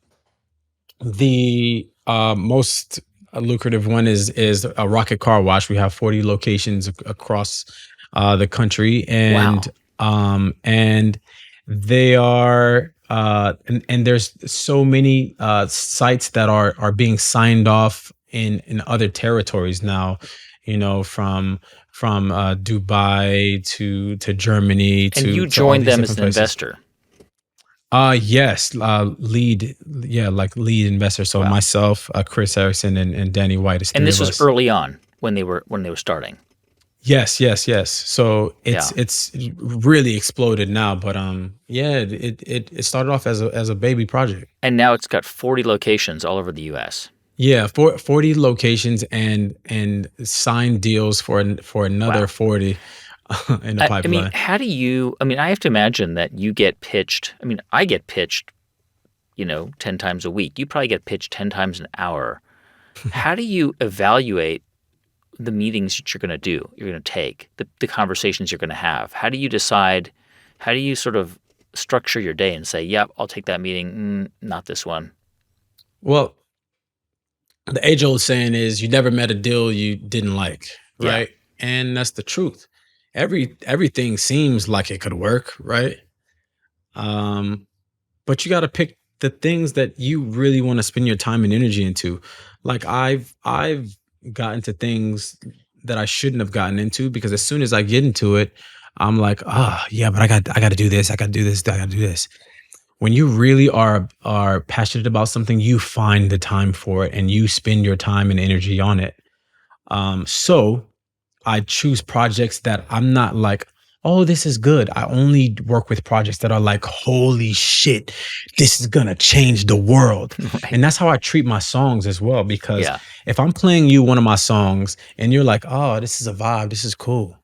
the most lucrative one is a Rocket Car Wash. We have 40 locations across the country, Wow. and they are and there's so many sites that are being signed off in other territories now. From Dubai to Germany And you to all joined these them as different an places. investor. Yes, lead, yeah, like lead investor. So Wow. myself, Chris Erickson, and Danny White is And three this of was us. early on when they were starting. Yes, yes, yes. So Yeah. it's really exploded now, but yeah, it started off as a baby project. And now it's got 40 locations all over the US. Yeah, 40 locations and signed deals for another Wow. 40 in the I mean, pipeline. I have to imagine that you get pitched. I mean, I get pitched, 10 times a week. You probably get pitched 10 times an hour. How do you evaluate the meetings that you're going to take, the conversations you're going to have? How do you sort of structure your day and say, yep, I'll take that meeting, not this one? Well, the age old saying is you never met a deal you didn't like, Yeah. right? And that's the truth. Everything seems like it could work, right? Um, but you got to pick the things that you really want to spend your time and energy into. Like I've gotten to things that I shouldn't have gotten into because as soon as I get into it, I'm like, yeah, but I got to do this, I got to do this, I got to do this. When you really are passionate about something, you find the time for it and you spend your time and energy on it. So I choose projects that I'm not like oh, this is good. I only work with projects that are like, holy shit, this is gonna change the world. Right. And that's how I treat my songs as well. Because Yeah. if I'm playing you one of my songs and you're like, oh, this is a vibe, this is cool.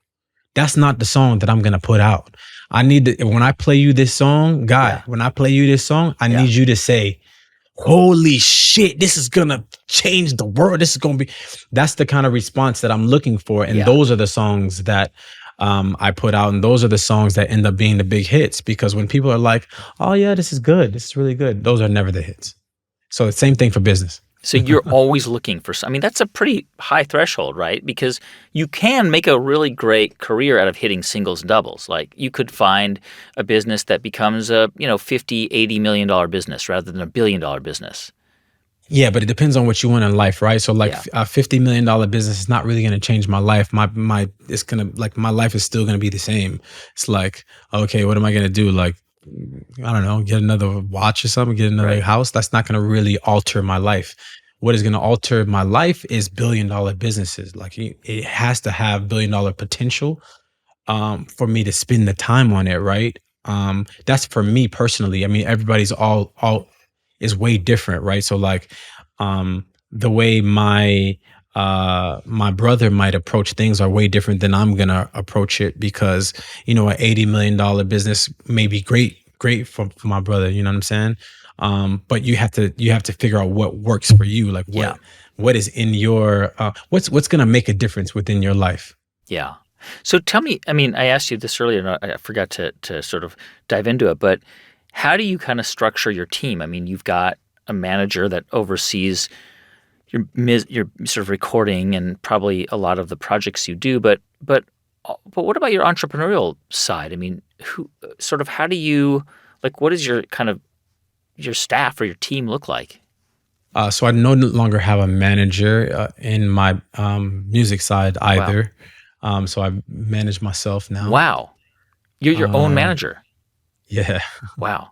That's not the song that I'm gonna put out. I need to, when I play you this song, Yeah. guy, when I play you this song, I Yeah. need you to say, holy shit, this is gonna change the world. This is gonna be, that's the kind of response that I'm looking for. And Yeah. those are the songs that I put out. And those are the songs that end up being the big hits. Because when people are like, oh yeah, this is good, this is really good, those are never the hits. So the same thing for business. So you're always looking for I mean, that's a pretty high threshold, right? Because you can make a really great career out of hitting singles and doubles. Like you could find a business that becomes a, 50, $80 million business rather than $1 billion business. Yeah, but it depends on what you want in life, right? So like Yeah. a $50 million business is not really going to change my life. My it's gonna, like, my life is still going to be the same. It's like, okay, what am I going to do? Like, I don't know, get another watch or something, get another Right. house. That's not going to really alter my life. What is going to alter my life is $1 billion businesses. Like it has to have $1 billion potential for me to spend the time on it, right? That's for me personally. I mean, everybody's all is way different, right? So like the way my brother might approach things are way different than I'm gonna approach it, because an $80 million business may be great for my brother, you know what I'm saying? But you have to figure out what works for you, like Yeah. what is in your what's gonna make a difference within your life. Yeah. So tell me, I mean, I asked you this earlier and I forgot to sort of dive into it, but how do you kind of structure your team? I mean, you've got a manager that oversees your sort of recording and probably a lot of the projects you do, but what about your entrepreneurial side? I mean, who sort of how do you like what is your kind of your staff or your team look like? So I no longer have a manager in my music side Wow. either. So I manage myself now. Wow. You're your own Uh, manager. yeah, Wow.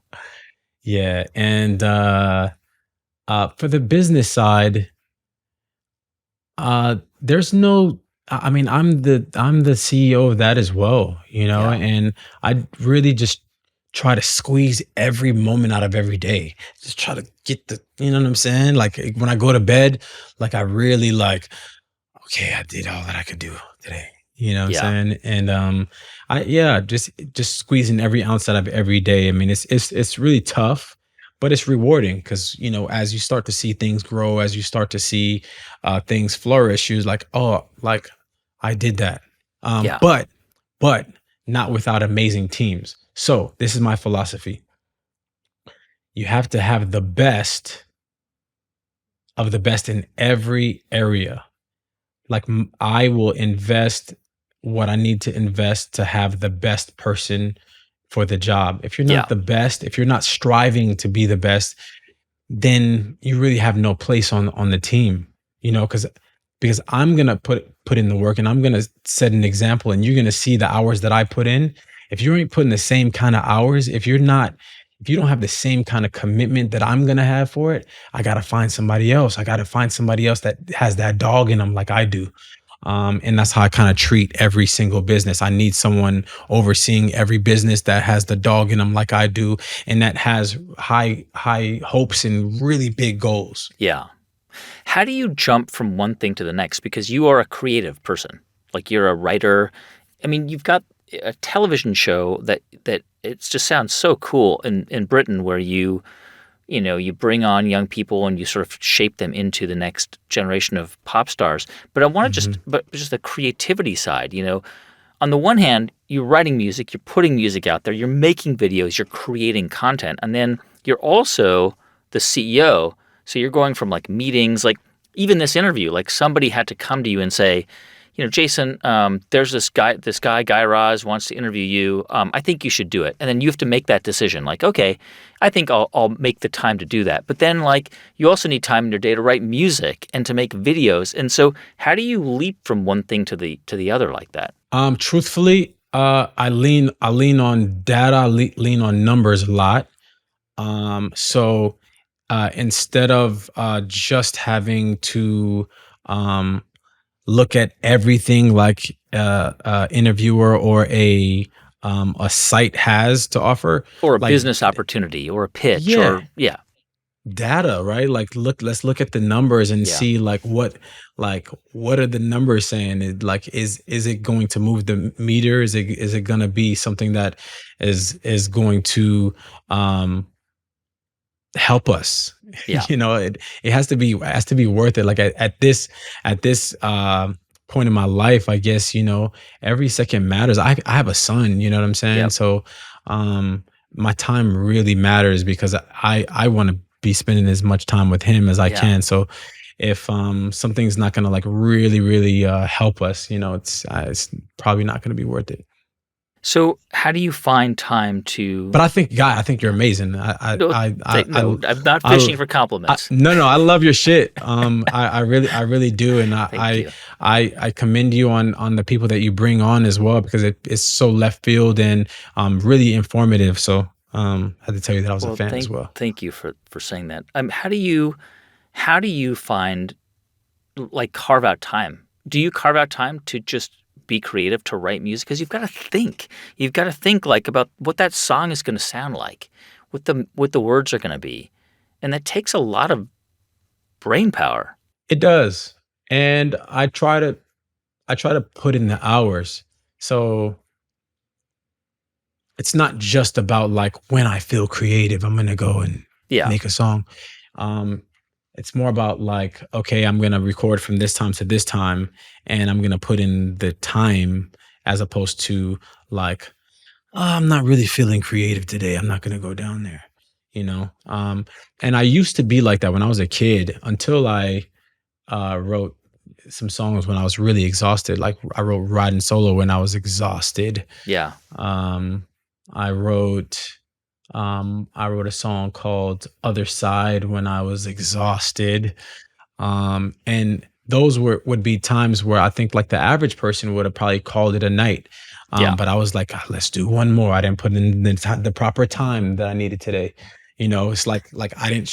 yeah. And for the business side, there's no. I mean, I'm the CEO of that as well, Yeah. and I really just try to squeeze every moment out of every day. Just try to get you know what I'm saying? Like when I go to bed, like I really like, okay, I did all that I could do today. You know what I'm Yeah. saying? And I yeah, just squeezing every ounce out of every day. I mean, it's really tough, but it's rewarding because as you start to see things grow, as you start to see things flourish, you're like, oh, like I did that. Yeah. But not without amazing teams. So this is my philosophy. You have to have the best of the best in every area. Like I will invest what I need to invest to have the best person for the job. If you're not Yeah. the best, if you're not striving to be the best, then you really have no place on the team, because I'm gonna put in the work and I'm gonna set an example and you're gonna see the hours that I put in. If you ain't putting the same kind of hours, if you don't have the same kind of commitment that I'm gonna have for it, I gotta find somebody else. I gotta find somebody else that has that dog in them like I do. And that's how I kind of treat every single business. I need someone overseeing every business that has the dog in them like I do, and that has high hopes and really big goals. Yeah. How do you jump from one thing to the next? Because you are a creative person. Like you're a writer. I mean, you've got a television show that it just sounds so cool in Britain where you bring on young people and you sort of shape them into the next generation of pop stars. But I want to Mhm. but just the creativity side, on the one hand, you're writing music, you're putting music out there, you're making videos, you're creating content, and then you're also the CEO. So you're going from like meetings, like even this interview, like somebody had to come to you and say, Jason, there's this guy, Raz, wants to interview you. I think you should do it. And then you have to make that decision. Like, okay, I think I'll make the time to do that. But then, like, you also need time in your day to write music and to make videos. And so, how do you leap from one thing to the other like that? Truthfully, I lean on data, lean on numbers a lot. So instead of just having to um look at everything like interviewer or a site has to offer, Or a like, business opportunity or a pitch yeah, or yeah, data, right? Like, let's look at the numbers and yeah, see like what are the numbers saying? Like, is it going to move the meter? Is it going to be something that is going to um help us? yeah, It has to be worth it. Like, at this point in my life, I guess, every second matters. I have a son, you know what I'm saying? yep, So um my time really matters because I want to be spending as much time with him as I yeah. can. So if something's not going to like really help us, it's probably not going to be worth it. So, how do you find time But to I think, Guy, I think you're yeah. amazing. No, no, I'm not I, fishing for compliments. no, I love your shit. I really do, and Thank you. I commend you on the people that you bring on as well because it's so left field and really informative. So I had to tell you that I was a Well, fan as thank well. thank you for saying that. How do you find like carve out time? Do you carve out time to just be creative to write music? Because you've got to think. You've got to think like about what that song is going to sound like, what the words are going to be, and that takes a lot of brain power. It does, and I try to put in the hours. So it's not just about like when I feel creative, I'm gonna go and Yeah, make a song. Um, it's more about like, okay, I'm gonna record from this time to this time, and I'm gonna put in the time as opposed to like, "Oh, I'm not really feeling creative today. I'm not gonna go down there, you know. And I used to be like that when I was a kid until I wrote some songs when I was really exhausted. Like I wrote "Riding Solo" when I was exhausted. yeah, Um, I wrote I wrote a song called "Other Side" when I was exhausted. And those would be times where I think like the average person would have probably called it a night. yeah. But I was like, "Ah, let's do one more. I didn't put in the proper time that I needed today. It's like I didn't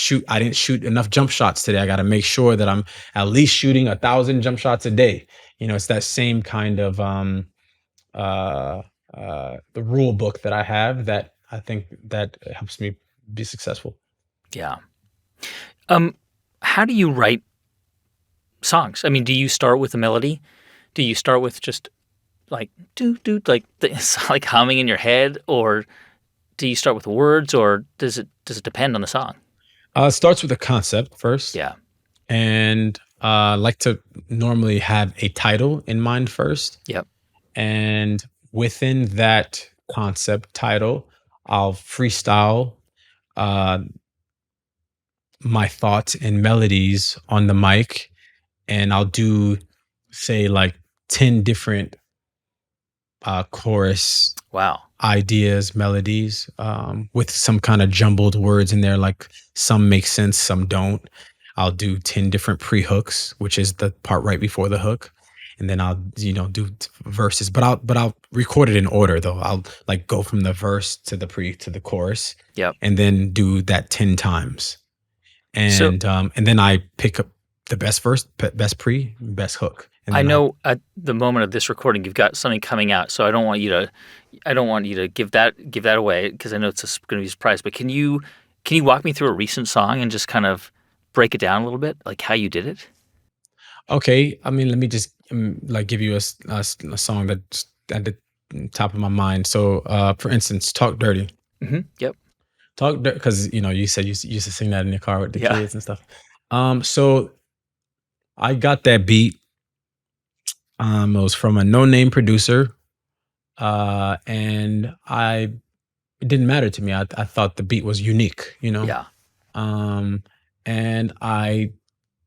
shoot enough jump shots today. I got to make sure that I'm at least shooting 1,000 jump shots a day. It's that same kind of uh, the rule book that I have that I think that helps me be successful. Yeah. Um, how do you write songs? I mean, do you start with a melody? Do you start with just like do do like it's like humming in your head, or do you start with words, or does it depend on the song? It starts with a concept first, Yeah. and like to normally have a title in mind first, Yep. and within that concept title, I'll freestyle uh, my thoughts and melodies on the mic, and I'll do say like 10 different chorus Wow. ideas, melodies, with some kind of jumbled words in there. Like some make sense, some don't. I'll do 10 different pre hooks, which is the part right before the hook. And then I'll, do verses, but I'll record it in order though. I'll like go from the verse to the pre to the chorus Yep. and then do that 10 times. So And then I pick up the best verse, best pre, best hook. And I then I know at the moment of this recording, you've got something coming out. So I don't want you to give that away because I know it's going to be a surprise. But can you walk me through a recent song and just kind of break it down a little bit, like how you did it? Okay, I mean, let me just like give you a song that's at the top of my mind. So, for instance, "Talk Dirty," Yep. because you said you used to sing that in your car with the Yeah. kids and stuff. So I got that beat. It was from a no-name producer, and it didn't matter to me. I thought the beat was unique, Yeah. um, and I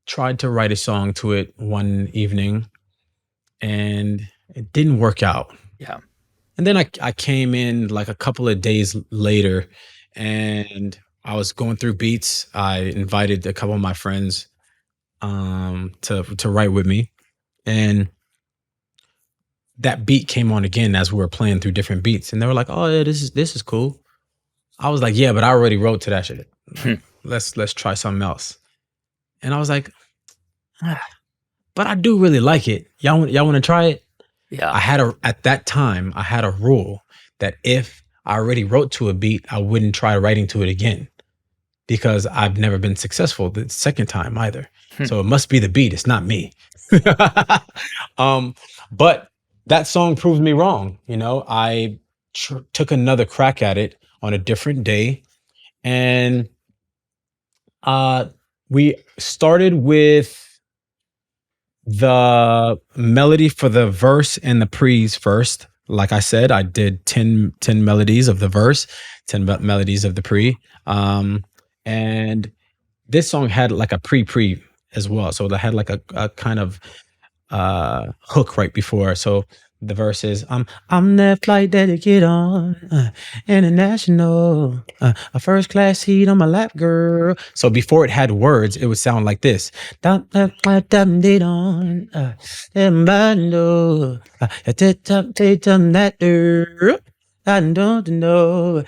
tried to write a song to it one evening, and it didn't work out. Yeah. And then I came in like a couple of days later and I was going through beats. I invited a couple of my friends to write with me. And that beat came on again as we were playing through different beats. And they were like, "Oh yeah, this is cool." I was like, "Yeah, but I already wrote to that shit. Like, let's try something else." And I was like, but I do really like it. Y'all want to try it? Yeah. At that time, I had a rule that if I already wrote to a beat, I wouldn't try writing to it again because I've never been successful the second time either. Hmm. So it must be the beat. It's not me. um, but that song proves me wrong. You know, I took another crack at it on a different day, and uh, we started with the melody for the verse and the pre's first. Like I said, I did 10 melodies of the verse, 10 melodies of the pre. And this song had like a pre as well. So it had like a kind of hook right before. So the verse is I'm that flight that you get on, international, a first class seat on my lap, girl. So before it had words, it would sound like this. Down that flight that you get on, that girl. I don't know.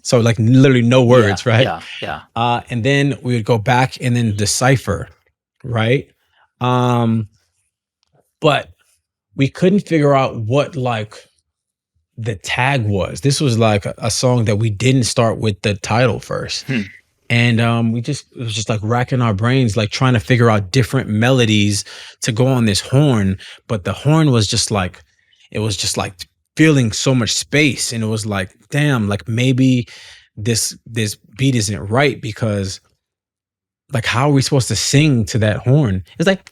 So like literally no words, Yeah. right? Yeah. Yeah. And then we would go back and then decipher, right? But we couldn't figure out what like the tag was. This was like a song that we didn't start with the title first. Hmm. And it was just like racking our brains, like trying to figure out different melodies to go on this horn. But the horn was just like, it was just like filling so much space. And it was like, damn, like maybe this beat isn't right because like how are we supposed to sing to that horn? It's like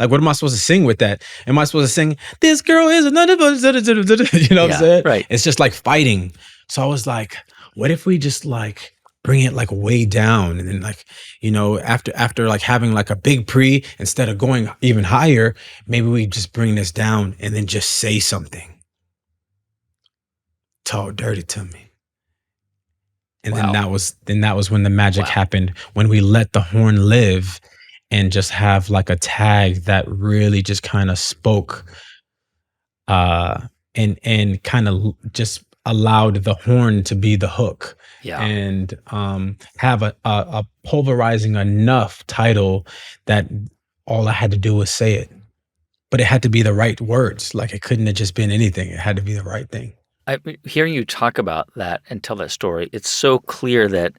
what am I supposed to sing with that? Am I supposed to sing this girl is another you know what I'm saying? Right. It's just like fighting. So I was like, what if we just like bring it like way down and then like, you know, after like having like a big pre, instead of going even higher, maybe we just bring this down and then just say something. Talk dirty to me. And Wow. then that was when the magic happened, when we let the horn live and just have like a tag that really just kind of spoke and kind of just allowed the horn to be the hook. Yeah. And have a pulverizing enough title that all I had to do was say it. But it had to be the right words. Like it couldn't have just been anything. It had to be the right thing. Hearing you talk about that and tell that story, it's so clear that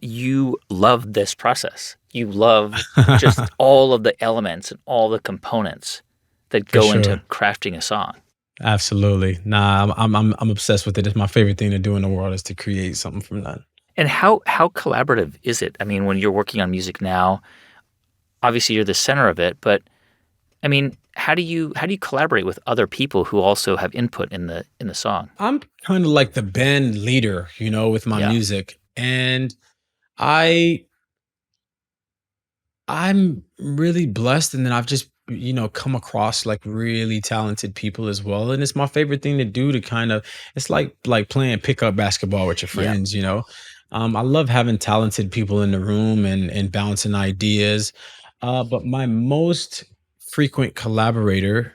you love this process. You love just all of the elements and all the components that go into crafting a song. Absolutely. Nah, I'm obsessed with it. It's my favorite thing to do in the world is to create something from that. And how collaborative is it? I mean, when you're working on music now, obviously you're the center of it, but I mean, how do you collaborate with other people who also have input in the song? I'm kind of like the band leader, you know, with my music. And I'm really blessed, and then I've just, you know, come across like really talented people as well. And it's my favorite thing to do to kind of, it's like playing pickup basketball with your friends, you know. I love having talented people in the room and bouncing ideas. But my most frequent collaborator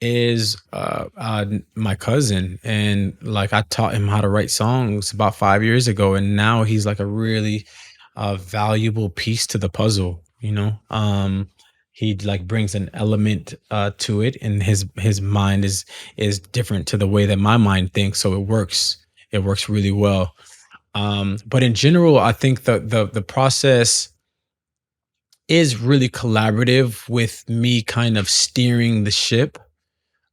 is my cousin, and like I taught him how to write songs about 5 years ago, and now he's like a really valuable piece to the puzzle, you know. He like brings an element to it, and his mind is different to the way that my mind thinks, so it works really well. But in general, I think the process is really collaborative with me kind of steering the ship.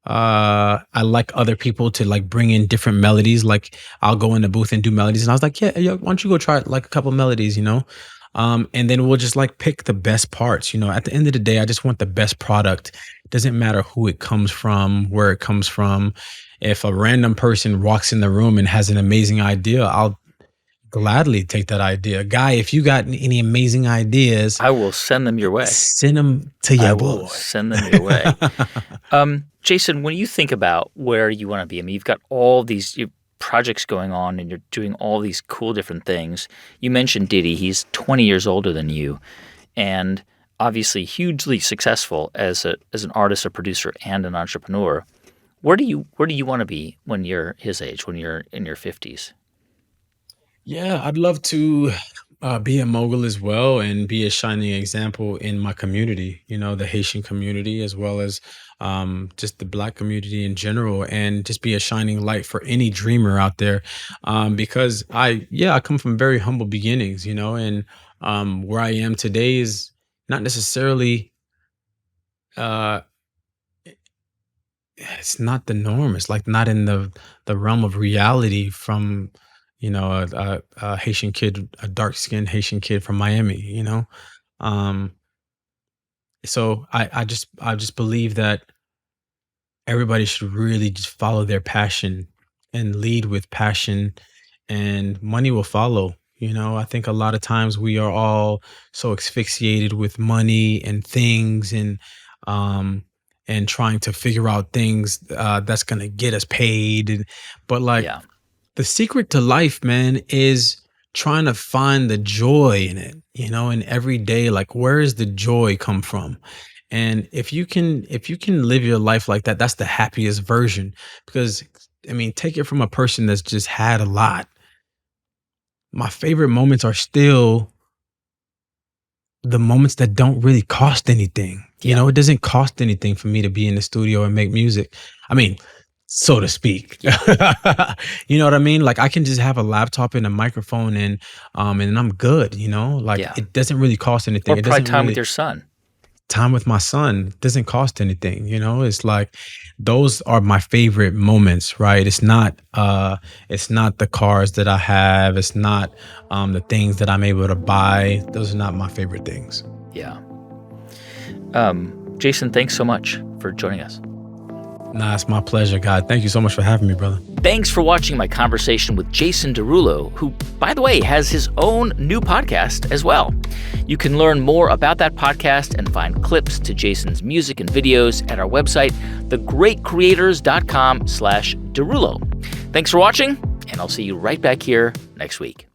I like other people to like bring in different melodies. Like I'll go in the booth and do melodies, and I was like, yeah, yo, why don't you go try like a couple melodies, you know? And then we'll just like pick the best parts. You know, at the end of the day, I just want the best product. It doesn't matter who it comes from, where it comes from. If a random person walks in the room and has an amazing idea, I'll gladly take that idea. Guy, if you got any amazing ideas, I will send them your way. Send them to your boy. Send them your way. Jason, when you think about where you want to be, I mean, you've got all these projects going on and you're doing all these cool different things. You mentioned Diddy. He's 20 years older than you and obviously hugely successful as an artist, a producer, and an entrepreneur. Where do you want to be when you're his age, when you're in your 50s? Yeah, I'd love to Be a mogul as well and be a shining example in my community, the Haitian community, as well as just the Black community in general, and just be a shining light for any dreamer out there. Because I come from very humble beginnings, and where I am today is not necessarily, uh, it's not the norm. It's like not in the realm of reality from, a Haitian kid, a dark skinned Haitian kid from Miami, Um, so I just believe that everybody should really just follow their passion and lead with passion, and money will follow. I think a lot of times we are all so asphyxiated with money and things, um and trying to figure out things that's going to get us paid, but like, Yeah. the secret to life, man, is trying to find the joy in it, in every day. Like, where does the joy come from? And if you can live your life like that, that's the happiest version. Because I mean, take it from a person that's just had a lot. My favorite moments are still the moments that don't really cost anything. Yeah. It doesn't cost anything for me to be in the studio and make music. I mean, so to speak. Yeah. You know what I mean? Like, I can just have a laptop and a microphone, and I'm good, Like, Yeah. it doesn't really cost anything. Or It probably doesn't time with really your son. time with my son doesn't cost anything. It's like those are my favorite moments, right? It's not the cars that I have, it's not the things that I'm able to buy. Those are not my favorite things. Yeah. Jason, thanks so much for joining us. Nah, it's my pleasure, God. Thank you so much for having me, brother. Thanks for watching my conversation with Jason Derulo, who, by the way, has his own new podcast as well. You can learn more about that podcast and find clips to Jason's music and videos at our website, thegreatcreators.com/Derulo. Thanks for watching, and I'll see you right back here next week.